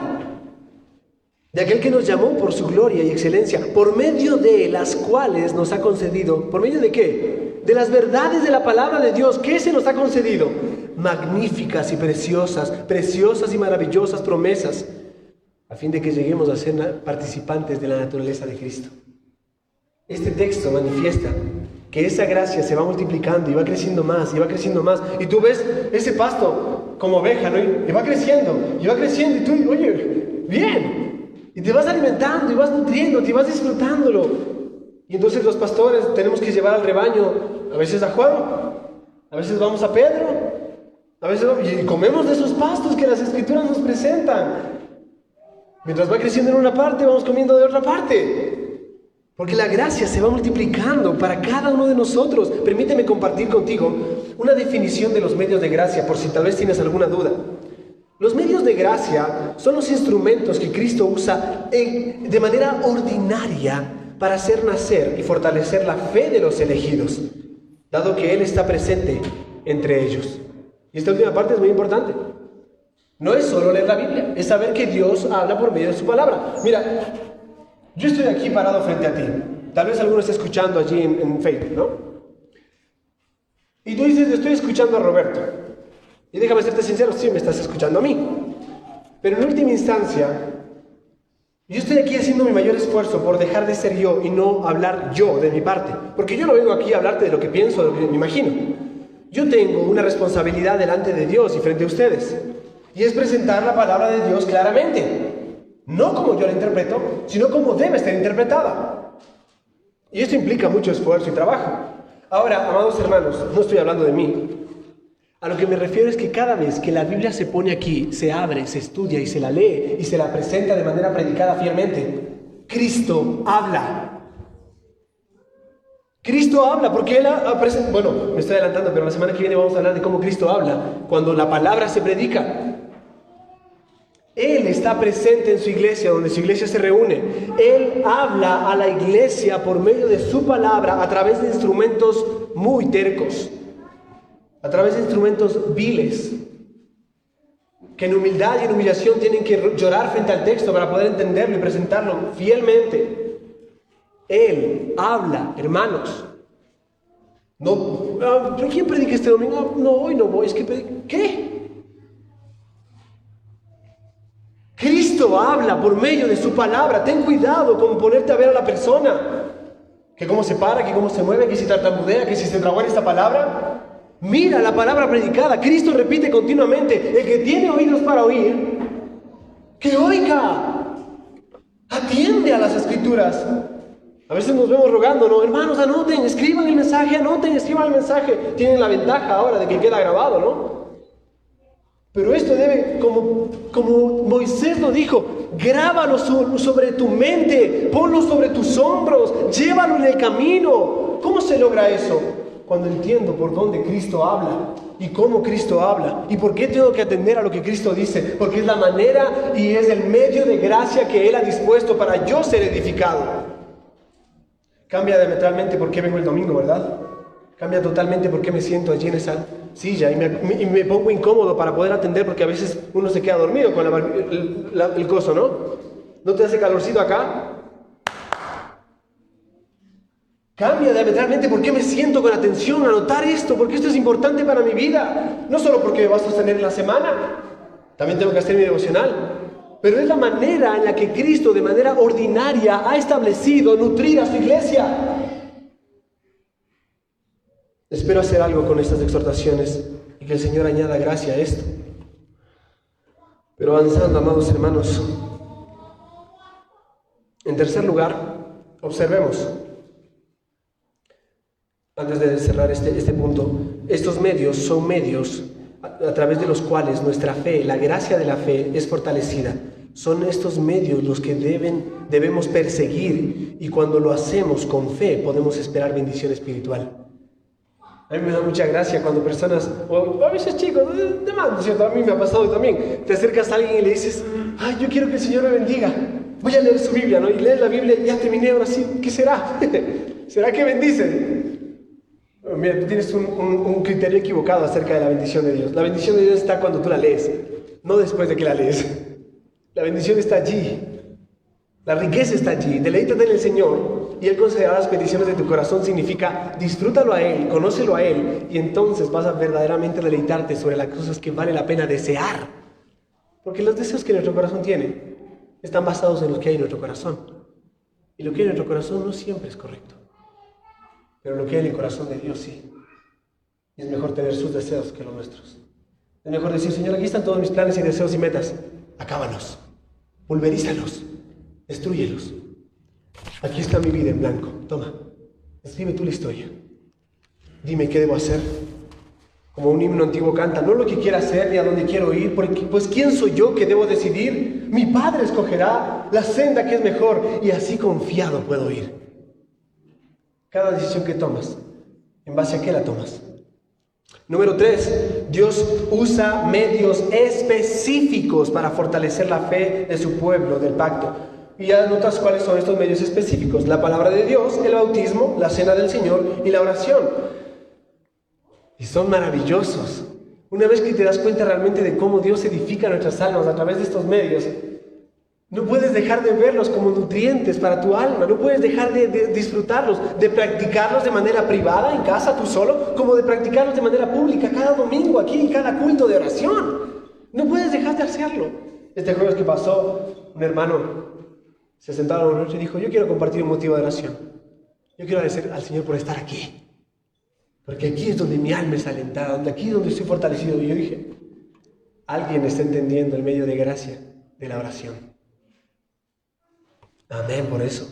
De aquel que nos llamó por su gloria y excelencia, por medio de las cuales nos ha concedido, ¿por medio de qué? De las verdades de la palabra de Dios. ¿Qué se nos ha concedido? Magníficas y preciosas y maravillosas promesas, a fin de que lleguemos a ser participantes de la naturaleza de Cristo. Este texto manifiesta que esa gracia se va multiplicando y va creciendo más y va creciendo más. Y tú ves ese pasto como oveja, ¿no? Y va creciendo y va creciendo y tú, oye, bien. Y te vas alimentando y vas nutriéndote y vas disfrutándolo. Y entonces los pastores tenemos que llevar al rebaño, a veces a Juan, a veces vamos a Pedro, a veces y comemos de esos pastos que las Escrituras nos presentan. Mientras va creciendo en una parte, vamos comiendo de otra parte. Porque la gracia se va multiplicando para cada uno de nosotros. Permíteme compartir contigo una definición de los medios de gracia, por si tal vez tienes alguna duda. Los medios de gracia son los instrumentos que Cristo usa de manera ordinaria para hacer nacer y fortalecer la fe de los elegidos, dado que Él está presente entre ellos. Y esta última parte es muy importante. No es solo leer la Biblia, es saber que Dios habla por medio de su palabra. Mira, yo estoy aquí parado frente a ti. Tal vez alguno esté escuchando allí en Facebook, ¿no? Y tú dices, estoy escuchando a Roberto. Y déjame serte sincero, sí me estás escuchando a mí. Pero en última instancia, yo estoy aquí haciendo mi mayor esfuerzo por dejar de ser yo y no hablar yo de mi parte. Porque yo no vengo aquí a hablarte de lo que pienso, de lo que me imagino. Yo tengo una responsabilidad delante de Dios y frente a ustedes. Y es presentar la palabra de Dios claramente. No como yo la interpreto, sino como debe ser interpretada. Y esto implica mucho esfuerzo y trabajo. Ahora, amados hermanos, no estoy hablando de mí. A lo que me refiero es que cada vez que la Biblia se pone aquí, se abre, se estudia y se la lee y se la presenta de manera predicada fielmente, Cristo habla. Cristo habla porque Él ha presentado... Bueno, me estoy adelantando, pero la semana que viene vamos a hablar de cómo Cristo habla cuando la palabra se predica. Él está presente en su iglesia, donde su iglesia se reúne. Él habla a la iglesia por medio de su palabra a través de instrumentos muy tercos, a través de instrumentos viles, que en humildad y en humillación tienen que llorar frente al texto para poder entenderlo y presentarlo fielmente. Él habla, hermanos. No, ¿pero quién predica este domingo? No, hoy no voy, es que ¿qué? Cristo habla por medio de su palabra. Ten cuidado con ponerte a ver a la persona, que cómo se para, que cómo se mueve, que si tartamudea, que si se tragó en esta palabra. Mira la palabra predicada. Cristo repite continuamente: el que tiene oídos para oír, que oiga. Atiende a las Escrituras. A veces nos vemos rogando, no, hermanos, anoten, escriban el mensaje, escriban el mensaje. Tienen la ventaja ahora de que queda grabado, ¿no? Pero esto debe, como Moisés lo dijo, grábalo sobre tu mente, ponlo sobre tus hombros, llévalo en el camino. ¿Cómo se logra eso? Cuando entiendo por dónde Cristo habla y cómo Cristo habla y por qué tengo que atender a lo que Cristo dice, porque es la manera y es el medio de gracia que Él ha dispuesto para yo ser edificado. Cambia diametralmente por qué vengo el domingo, ¿verdad? Cambia totalmente por qué me siento allí en esa silla y me pongo incómodo para poder atender, porque a veces uno se queda dormido con el coso, ¿no? ¿No te hace calorcito acá? Cambia diametralmente. ¿Por qué me siento con atención a notar esto? Porque esto es importante para mi vida. No solo porque me va a sostener en la semana, también tengo que hacer mi devocional. Pero es la manera en la que Cristo, de manera ordinaria, ha establecido nutrir a su iglesia. Espero hacer algo con estas exhortaciones y que el Señor añada gracia a esto. Pero avanzando, amados hermanos, en tercer lugar, observemos, antes de cerrar este punto, estos medios son medios a través de los cuales nuestra fe, la gracia de la fe, es fortalecida. Son estos medios los que debemos perseguir, y cuando lo hacemos con fe podemos esperar bendición espiritual. A mí me da mucha gracia cuando personas, o a veces chicos, demás, ¿cierto? A mí me ha pasado también, te acercas a alguien y le dices, ay, yo quiero que el Señor me bendiga, voy a leer su Biblia, ¿no? Y lees la Biblia, ya terminé, ahora sí, ¿qué será? ¿Será que bendice? Mira, tú tienes un criterio equivocado acerca de la bendición de Dios. La bendición de Dios está cuando tú la lees, no después de que la lees. La bendición está allí. La riqueza está allí. Deleítate en el Señor y Él concederá las peticiones de tu corazón. Significa disfrútalo a Él, conócelo a Él, y entonces vas a verdaderamente deleitarte sobre las cosas que vale la pena desear. Porque los deseos que nuestro corazón tiene están basados en lo que hay en nuestro corazón. Y lo que hay en nuestro corazón no siempre es correcto. Pero lo que hay en el corazón de Dios sí. Y es mejor tener sus deseos que los nuestros. Es mejor decir, Señor, aquí están todos mis planes y deseos y metas. Acábalos, pulverízalos, destrúyelos. Aquí está mi vida en blanco. Toma, escribe tú la historia. Dime qué debo hacer. Como un himno antiguo canta, no lo que quiera hacer ni a dónde quiero ir, porque pues ¿quién soy yo que debo decidir? Mi Padre escogerá la senda que es mejor, y así confiado puedo ir. Cada decisión que tomas, ¿en base a qué la tomas? Número 3, Dios usa medios específicos para fortalecer la fe de su pueblo, del pacto. Y ya notas cuáles son estos medios específicos: la palabra de Dios, el bautismo, la cena del Señor y la oración. Y son maravillosos. Una vez que te das cuenta realmente de cómo Dios edifica nuestras almas a través de estos medios, no puedes dejar de verlos como nutrientes para tu alma. No puedes dejar de disfrutarlos, de practicarlos de manera privada, en casa, tú solo, como de practicarlos de manera pública, cada domingo, aquí en cada culto de oración. No puedes dejar de hacerlo. Este jueves que pasó, un hermano se sentaba a la noche y dijo, yo quiero compartir un motivo de oración. Yo quiero agradecer al Señor por estar aquí. Porque aquí es donde mi alma es alentada, aquí es donde estoy fortalecido. Y yo dije, alguien está entendiendo el medio de gracia de la oración. Amén por eso.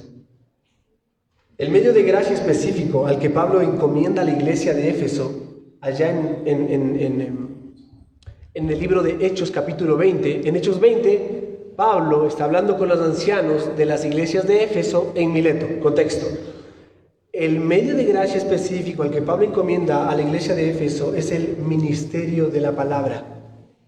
El medio de gracia específico al que Pablo encomienda a la iglesia de Éfeso, allá en el libro de Hechos capítulo 20, en Hechos 20, Pablo está hablando con los ancianos de las iglesias de Éfeso en Mileto. Contexto. El medio de gracia específico al que Pablo encomienda a la iglesia de Éfeso es el ministerio de la palabra.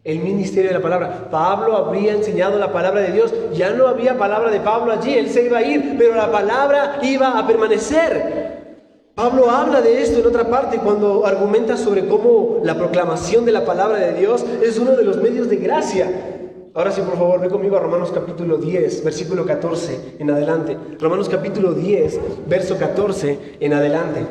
El ministerio de la palabra. Pablo habría enseñado la palabra de Dios. Ya no había palabra de Pablo allí. Él se iba a ir, pero la palabra iba a permanecer. Pablo habla de esto en otra parte cuando argumenta sobre cómo la proclamación de la palabra de Dios es uno de los medios de gracia. Ahora sí, por favor, ve conmigo a Romanos capítulo 10, versículo 14 en adelante. Romanos capítulo 10, verso 14 en adelante.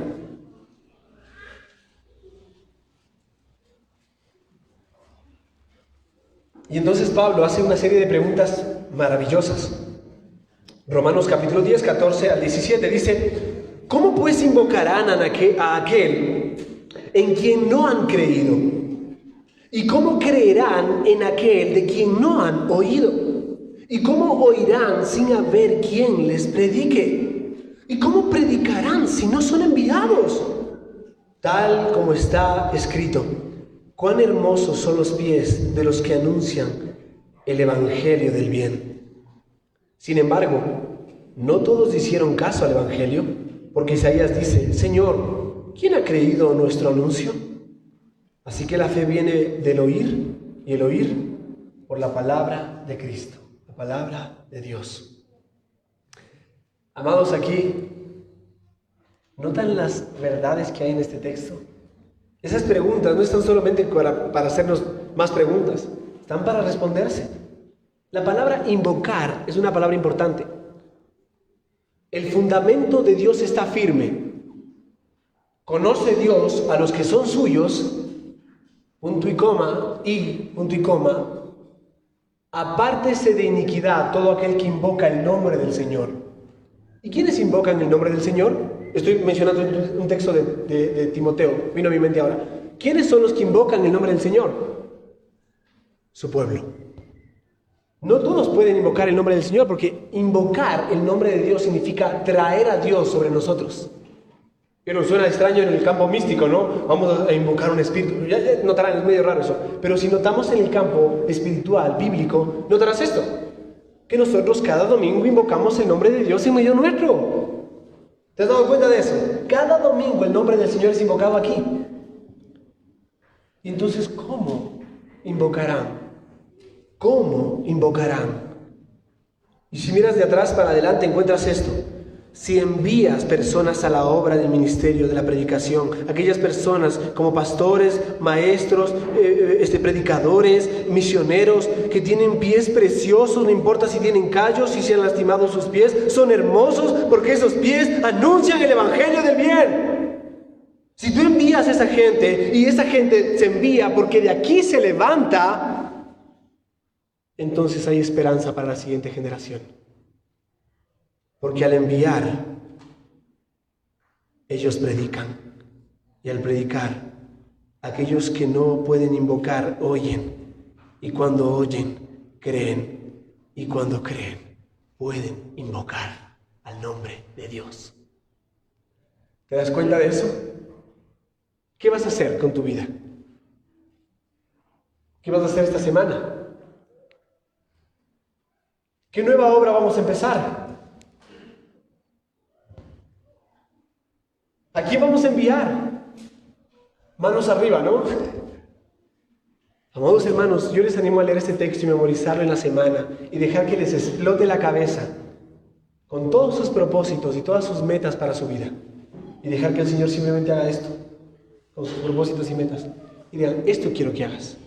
Y entonces Pablo hace una serie de preguntas maravillosas. Romanos capítulo 10, 14 al 17 dice, ¿cómo pues invocarán a aquel en quien no han creído? ¿Y cómo creerán en aquel de quien no han oído? ¿Y cómo oirán sin haber quien les predique? ¿Y cómo predicarán si no son enviados? Tal como está escrito, cuán hermosos son los pies de los que anuncian el evangelio del bien. Sin embargo, no todos hicieron caso al evangelio, porque Isaías dice, Señor, ¿quién ha creído nuestro anuncio? Así que la fe viene del oír, y el oír por la palabra de Cristo, la palabra de Dios. Amados, aquí, ¿notan las verdades que hay en este texto? Esas preguntas no están solamente para hacernos más preguntas, están para responderse. La palabra invocar es una palabra importante. El fundamento de Dios está firme. Conoce Dios a los que son suyos, punto y coma, apártese de iniquidad todo aquel que invoca el nombre del Señor. ¿Y quiénes invocan el nombre del Señor? Estoy mencionando un texto de Timoteo, vino a mi mente ahora. ¿Quiénes son los que invocan el nombre del Señor? Su pueblo. No todos pueden invocar el nombre del Señor, porque invocar el nombre de Dios significa traer a Dios sobre nosotros. Pero suena extraño en el campo místico, ¿no? Vamos a invocar un espíritu. Ya notarán, es medio raro eso. Pero si notamos en el campo espiritual, bíblico, notarás esto. Que nosotros cada domingo invocamos el nombre de Dios en medio nuestro. ¿Te has dado cuenta de eso? Cada domingo el nombre del Señor es invocado aquí. Y entonces, ¿cómo invocarán? ¿Cómo invocarán? Y si miras de atrás para adelante encuentras esto. Si envías personas a la obra del ministerio de la predicación, aquellas personas como pastores, maestros, predicadores, misioneros, que tienen pies preciosos, no importa si tienen callos, si se han lastimado sus pies, son hermosos porque esos pies anuncian el evangelio del bien. Si tú envías a esa gente y esa gente se envía porque de aquí se levanta, entonces hay esperanza para la siguiente generación. Porque al enviar, ellos predican. Y al predicar, aquellos que no pueden invocar, oyen. Y cuando oyen, creen. Y cuando creen, pueden invocar al nombre de Dios. ¿Te das cuenta de eso? ¿Qué vas a hacer con tu vida? ¿Qué vas a hacer esta semana? ¿Qué nueva obra vamos a empezar? ¿A quién vamos a enviar? Manos arriba, ¿no? Amados hermanos, yo les animo a leer este texto y memorizarlo en la semana y dejar que les explote la cabeza con todos sus propósitos y todas sus metas para su vida. Y dejar que el Señor simplemente haga esto, con sus propósitos y metas. Y digan, esto quiero que hagas.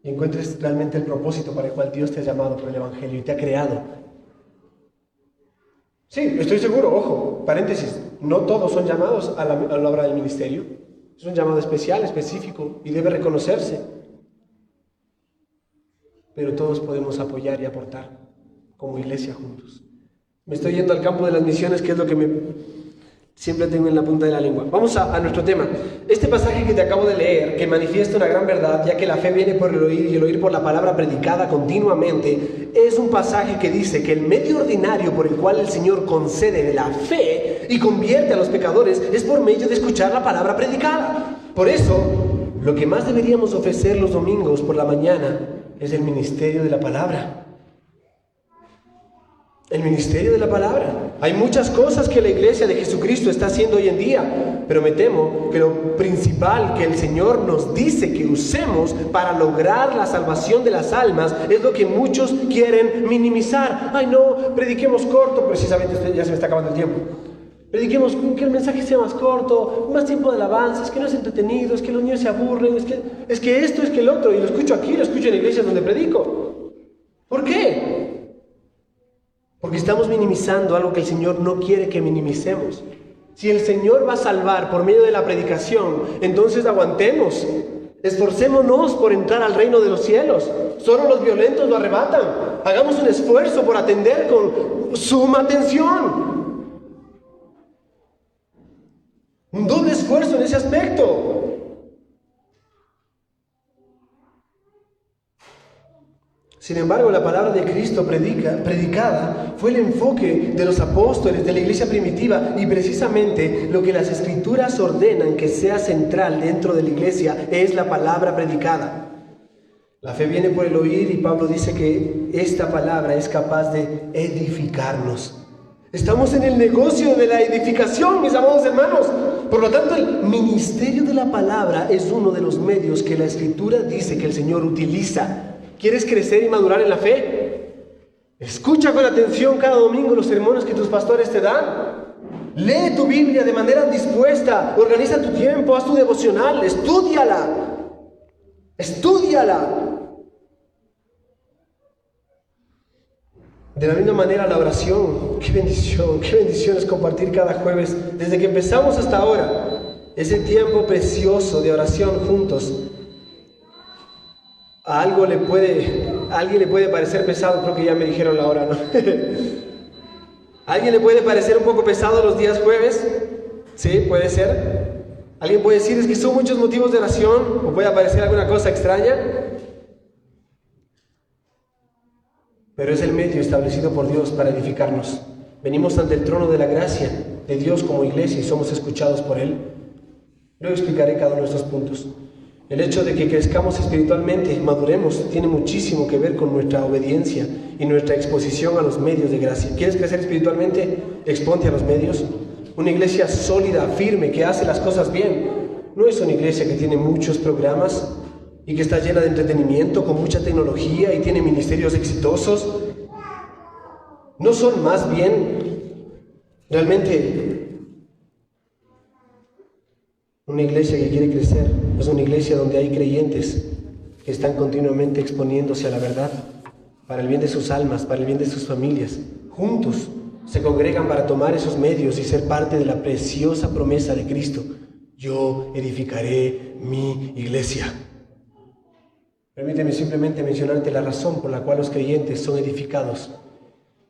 Y encuentres realmente el propósito para el cual Dios te ha llamado por el Evangelio y te ha creado. Sí, estoy seguro, ojo, paréntesis, no todos son llamados a la obra del ministerio. Es un llamado especial, específico, y debe reconocerse. Pero todos podemos apoyar y aportar como iglesia juntos. Me estoy yendo al campo de las misiones, que es lo que siempre tengo en la punta de la lengua. Vamos a nuestro tema. Este pasaje que te acabo de leer, que manifiesta una gran verdad, ya que la fe viene por el oír y el oír por la palabra predicada continuamente, es un pasaje que dice que el medio ordinario por el cual el Señor concede la fe y convierte a los pecadores es por medio de escuchar la palabra predicada. Por eso, lo que más deberíamos ofrecer los domingos por la mañana es el ministerio de la palabra. El ministerio de la palabra. Hay muchas cosas que la iglesia de Jesucristo está haciendo hoy en día, pero me temo que lo principal que el Señor nos dice que usemos para lograr la salvación de las almas es lo que muchos quieren minimizar. Ay no, prediquemos corto, precisamente ya se me está acabando el tiempo. Prediquemos que el mensaje sea más corto, más tiempo de alabanza, es que no es entretenido, es que los niños se aburren, es que esto, es que el otro, y lo escucho aquí, lo escucho en iglesias donde predico. ¿Por qué? Porque estamos minimizando algo que el Señor no quiere que minimicemos. Si el Señor va a salvar por medio de la predicación, entonces aguantemos. Esforcémonos por entrar al reino de los cielos. Solo los violentos lo arrebatan. Hagamos un esfuerzo por atender con suma atención. Un doble esfuerzo en ese aspecto. Sin embargo, la palabra de Cristo predicada fue el enfoque de los apóstoles, de la iglesia primitiva, y precisamente lo que las Escrituras ordenan que sea central dentro de la iglesia es la palabra predicada. La fe viene por el oír y Pablo dice que esta palabra es capaz de edificarnos. Estamos en el negocio de la edificación, mis amados hermanos. Por lo tanto, el ministerio de la palabra es uno de los medios que la Escritura dice que el Señor utiliza. ¿Quieres crecer y madurar en la fe? Escucha con atención cada domingo los sermones que tus pastores te dan. Lee tu Biblia de manera dispuesta. Organiza tu tiempo, haz tu devocional, estúdiala. Estúdiala. De la misma manera la oración. Qué bendición es compartir cada jueves, desde que empezamos hasta ahora. ese tiempo precioso de oración juntos, a alguien le puede parecer pesado, creo que ya me dijeron la hora, ¿no? ¿A alguien le puede parecer un poco pesado los días jueves? Sí, puede ser. Alguien puede decir, es que son muchos motivos de oración, o puede aparecer alguna cosa extraña. Pero es el medio establecido por Dios para edificarnos. Venimos ante el trono de la gracia de Dios como iglesia y somos escuchados por Él. Luego explicaré cada uno de estos puntos. El hecho de que crezcamos espiritualmente, maduremos, tiene muchísimo que ver con nuestra obediencia y nuestra exposición a los medios de gracia. ¿Quieres crecer espiritualmente? Exponte a los medios. Una iglesia sólida, firme, que hace las cosas bien, no es una iglesia que tiene muchos programas y que está llena de entretenimiento, con mucha tecnología y tiene ministerios exitosos. No son más bien realmente una iglesia que quiere crecer. Es una iglesia donde hay creyentes que están continuamente exponiéndose a la verdad para el bien de sus almas, para el bien de sus familias. Juntos se congregan para tomar esos medios y ser parte de la preciosa promesa de Cristo. Yo edificaré mi iglesia. Permíteme simplemente mencionarte la razón por la cual los creyentes son edificados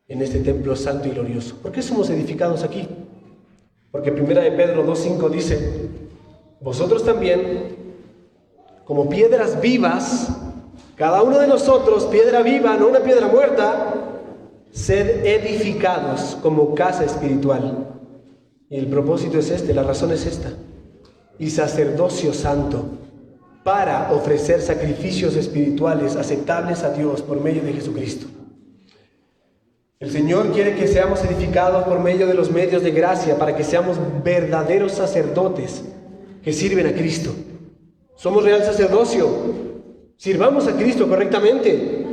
en este templo santo y glorioso. ¿Por qué somos edificados aquí? Porque 1 Pedro 2:5 dice: vosotros también, como piedras vivas, cada uno de nosotros, piedra viva, no una piedra muerta, sed edificados como casa espiritual. Y el propósito es este, la razón es esta. Y sacerdocio santo, para ofrecer sacrificios espirituales aceptables a Dios por medio de Jesucristo. El Señor quiere que seamos edificados por medio de los medios de gracia, para que seamos verdaderos sacerdotes que sirven a Cristo. Somos real sacerdocio. Sirvamos a Cristo correctamente.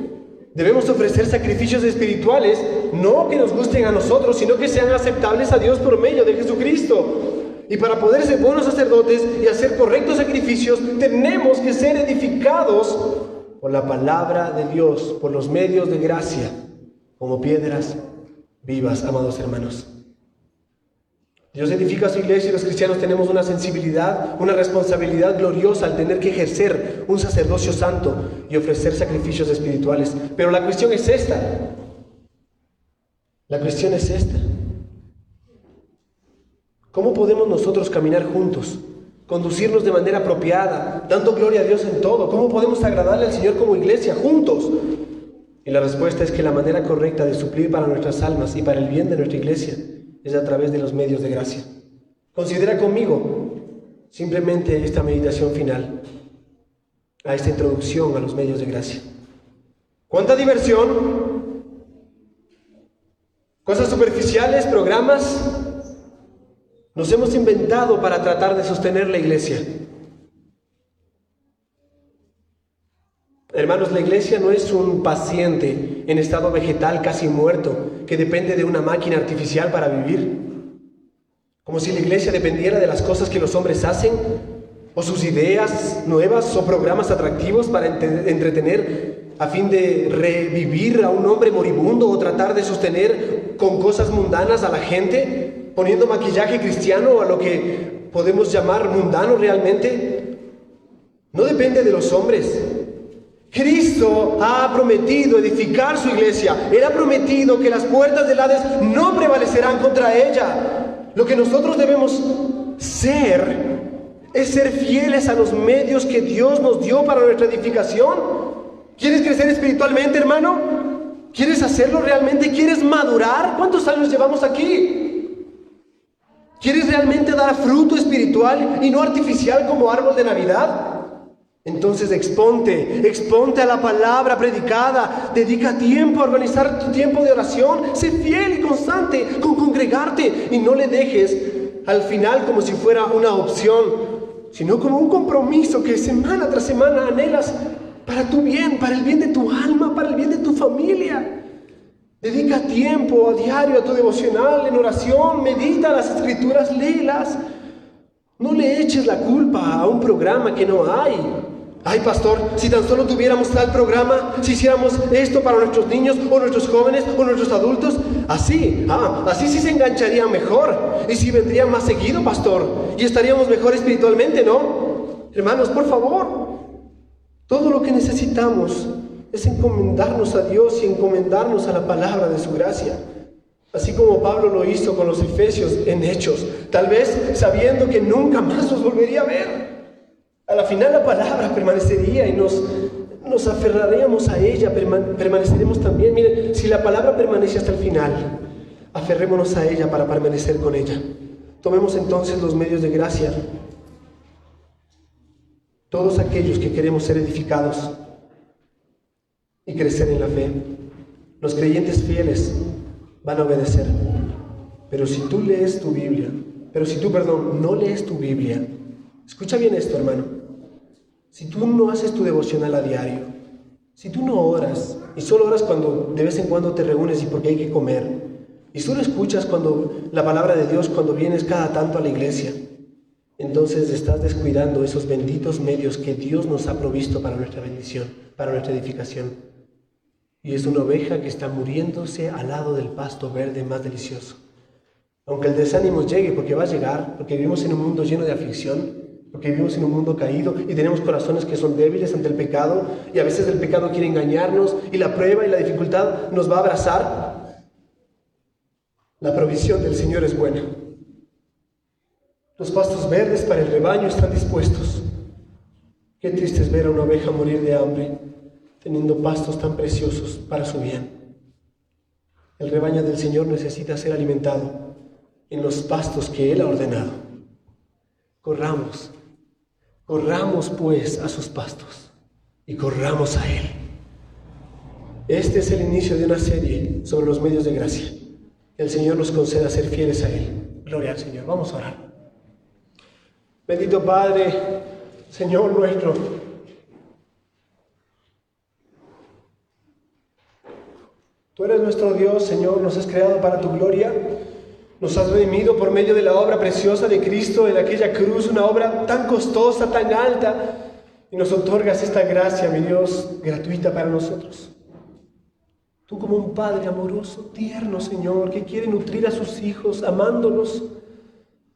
Debemos ofrecer sacrificios espirituales, no que nos gusten a nosotros, sino que sean aceptables a Dios por medio de Jesucristo. Y para poder ser buenos sacerdotes y hacer correctos sacrificios, tenemos que ser edificados por la palabra de Dios, por los medios de gracia, como piedras vivas, amados hermanos. Dios edifica su iglesia y los cristianos tenemos una sensibilidad, una responsabilidad gloriosa al tener que ejercer un sacerdocio santo y ofrecer sacrificios espirituales. Pero la cuestión es esta. La cuestión es esta. ¿Cómo podemos nosotros caminar juntos, conducirnos de manera apropiada, dando gloria a Dios en todo? ¿Cómo podemos agradarle al Señor como iglesia juntos? Y la respuesta es que la manera correcta de suplir para nuestras almas y para el bien de nuestra iglesia es a través de los medios de gracia. Considera conmigo simplemente esta meditación final, a esta introducción a los medios de gracia. ¿Cuánta diversión? Cosas superficiales, programas nos hemos inventado para tratar de sostener la iglesia. Hermanos, la iglesia no es un paciente en estado vegetal casi muerto que depende de una máquina artificial para vivir. Como si la iglesia dependiera de las cosas que los hombres hacen, o sus ideas nuevas o programas atractivos para entretener a fin de revivir a un hombre moribundo o tratar de sostener con cosas mundanas a la gente, poniendo maquillaje cristiano a lo que podemos llamar mundano realmente. No depende de los hombres. Cristo ha prometido edificar su iglesia. Él ha prometido que las puertas del Hades no prevalecerán contra ella. Lo que nosotros debemos ser es ser fieles a los medios que Dios nos dio para nuestra edificación. ¿Quieres crecer espiritualmente, hermano? ¿Quieres hacerlo realmente? ¿Quieres madurar? ¿Cuántos años llevamos aquí? ¿Quieres realmente dar fruto espiritual y no artificial como árbol de Navidad? Entonces exponte a la palabra predicada, dedica tiempo a organizar tu tiempo de oración, sé fiel y constante con congregarte y no le dejes al final como si fuera una opción, sino como un compromiso que semana tras semana anhelas para tu bien, para el bien de tu alma, para el bien de tu familia. Dedica tiempo a diario a tu devocional, en oración, medita las escrituras, léelas. No le eches la culpa a un programa que no hay, Ay, pastor, si tan solo tuviéramos tal programa, si hiciéramos esto para nuestros niños o nuestros jóvenes o nuestros adultos, así sí se engancharían mejor. Y si vendrían más seguido, pastor, y estaríamos mejor espiritualmente, ¿no? Hermanos, por favor, todo lo que necesitamos es encomendarnos a Dios y encomendarnos a la palabra de su gracia. Así como Pablo lo hizo con los efesios en Hechos, tal vez sabiendo que nunca más los volvería a ver. A la final la palabra permanecería y nos aferraríamos a ella, permaneceremos también. Miren, si la palabra permanece hasta el final, aferrémonos a ella para permanecer con ella. Tomemos entonces los medios de gracia. Todos aquellos que queremos ser edificados y crecer en la fe, los creyentes fieles van a obedecer. Pero si tú lees tu Biblia, no lees tu Biblia, escucha bien esto, hermano. Si tú no haces tu devocional a diario, si tú no oras, y solo oras cuando de vez en cuando te reúnes y porque hay que comer, y solo escuchas cuando la palabra de Dios cuando vienes cada tanto a la iglesia, entonces estás descuidando esos benditos medios que Dios nos ha provisto para nuestra bendición, para nuestra edificación. Y es una oveja que está muriéndose al lado del pasto verde más delicioso. Aunque el desánimo llegue, porque va a llegar, porque vivimos en un mundo lleno de aflicción, porque vivimos en un mundo caído y tenemos corazones que son débiles ante el pecado, y a veces el pecado quiere engañarnos y la prueba y la dificultad nos va a abrazar. La provisión del Señor es buena. Los pastos verdes para el rebaño están dispuestos. Qué triste es ver a una oveja morir de hambre, teniendo pastos tan preciosos para su bien. El rebaño del Señor necesita ser alimentado en los pastos que Él ha ordenado. Corramos pues a sus pastos y corramos a Él. Este es el inicio de una serie sobre los medios de gracia. Que el Señor nos conceda ser fieles a Él. Gloria al Señor. Vamos a orar. Bendito Padre, Señor nuestro, tú eres nuestro Dios, Señor, nos has creado para tu gloria, nos has redimido por medio de la obra preciosa de Cristo en aquella cruz, una obra tan costosa, tan alta, y nos otorgas esta gracia, mi Dios, gratuita para nosotros. Tú como un Padre amoroso, tierno, Señor, que quiere nutrir a sus hijos, amándolos,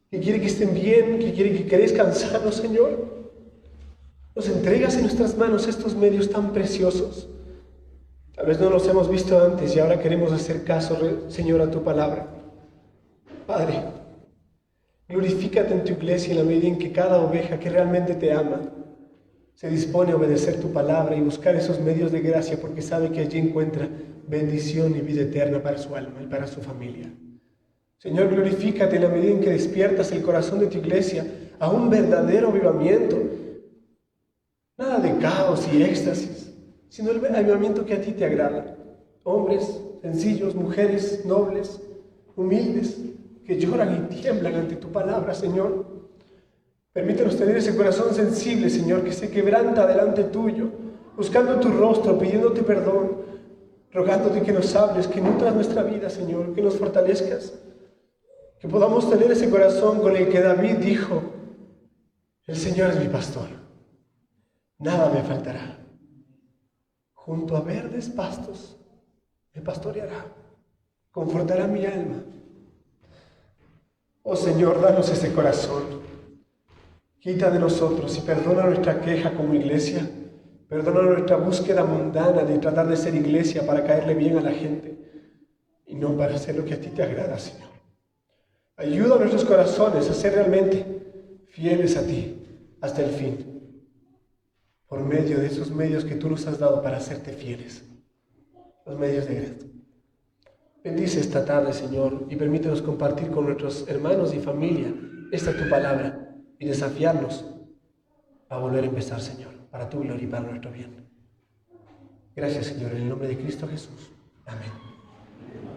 que quiere que estén bien, que quiere que crezcan sanos, Señor. Nos entregas en nuestras manos estos medios tan preciosos. Tal vez no los hemos visto antes y ahora queremos hacer caso, Señor, a tu palabra. Padre, glorifícate en tu iglesia en la medida en que cada oveja que realmente te ama se dispone a obedecer tu palabra y buscar esos medios de gracia porque sabe que allí encuentra bendición y vida eterna para su alma y para su familia. Señor, glorifícate en la medida en que despiertas el corazón de tu iglesia a un verdadero avivamiento. Nada de caos y éxtasis, sino el avivamiento que a ti te agrada. Hombres sencillos, mujeres nobles, humildes, que lloran y tiemblan ante tu palabra, Señor. Permítanos tener ese corazón sensible, Señor, que se quebranta delante tuyo, buscando tu rostro, pidiéndote perdón, rogándote que nos hables, que nutras nuestra vida, Señor, que nos fortalezcas. Que podamos tener ese corazón con el que David dijo: el Señor es mi pastor, nada me faltará. Junto a verdes pastos me pastoreará, confortará mi alma. Oh Señor, danos ese corazón. Quita de nosotros y perdona nuestra queja como iglesia. Perdona nuestra búsqueda mundana de tratar de ser iglesia para caerle bien a la gente y no para hacer lo que a ti te agrada, Señor. Ayuda a nuestros corazones a ser realmente fieles a ti hasta el fin, por medio de esos medios que tú nos has dado para hacerte fieles, los medios de gracia. Bendice esta tarde, Señor, y permítenos compartir con nuestros hermanos y familia esta tu palabra y desafiarnos a volver a empezar, Señor, para tu gloria y para nuestro bien. Gracias, Señor, en el nombre de Cristo Jesús. Amén.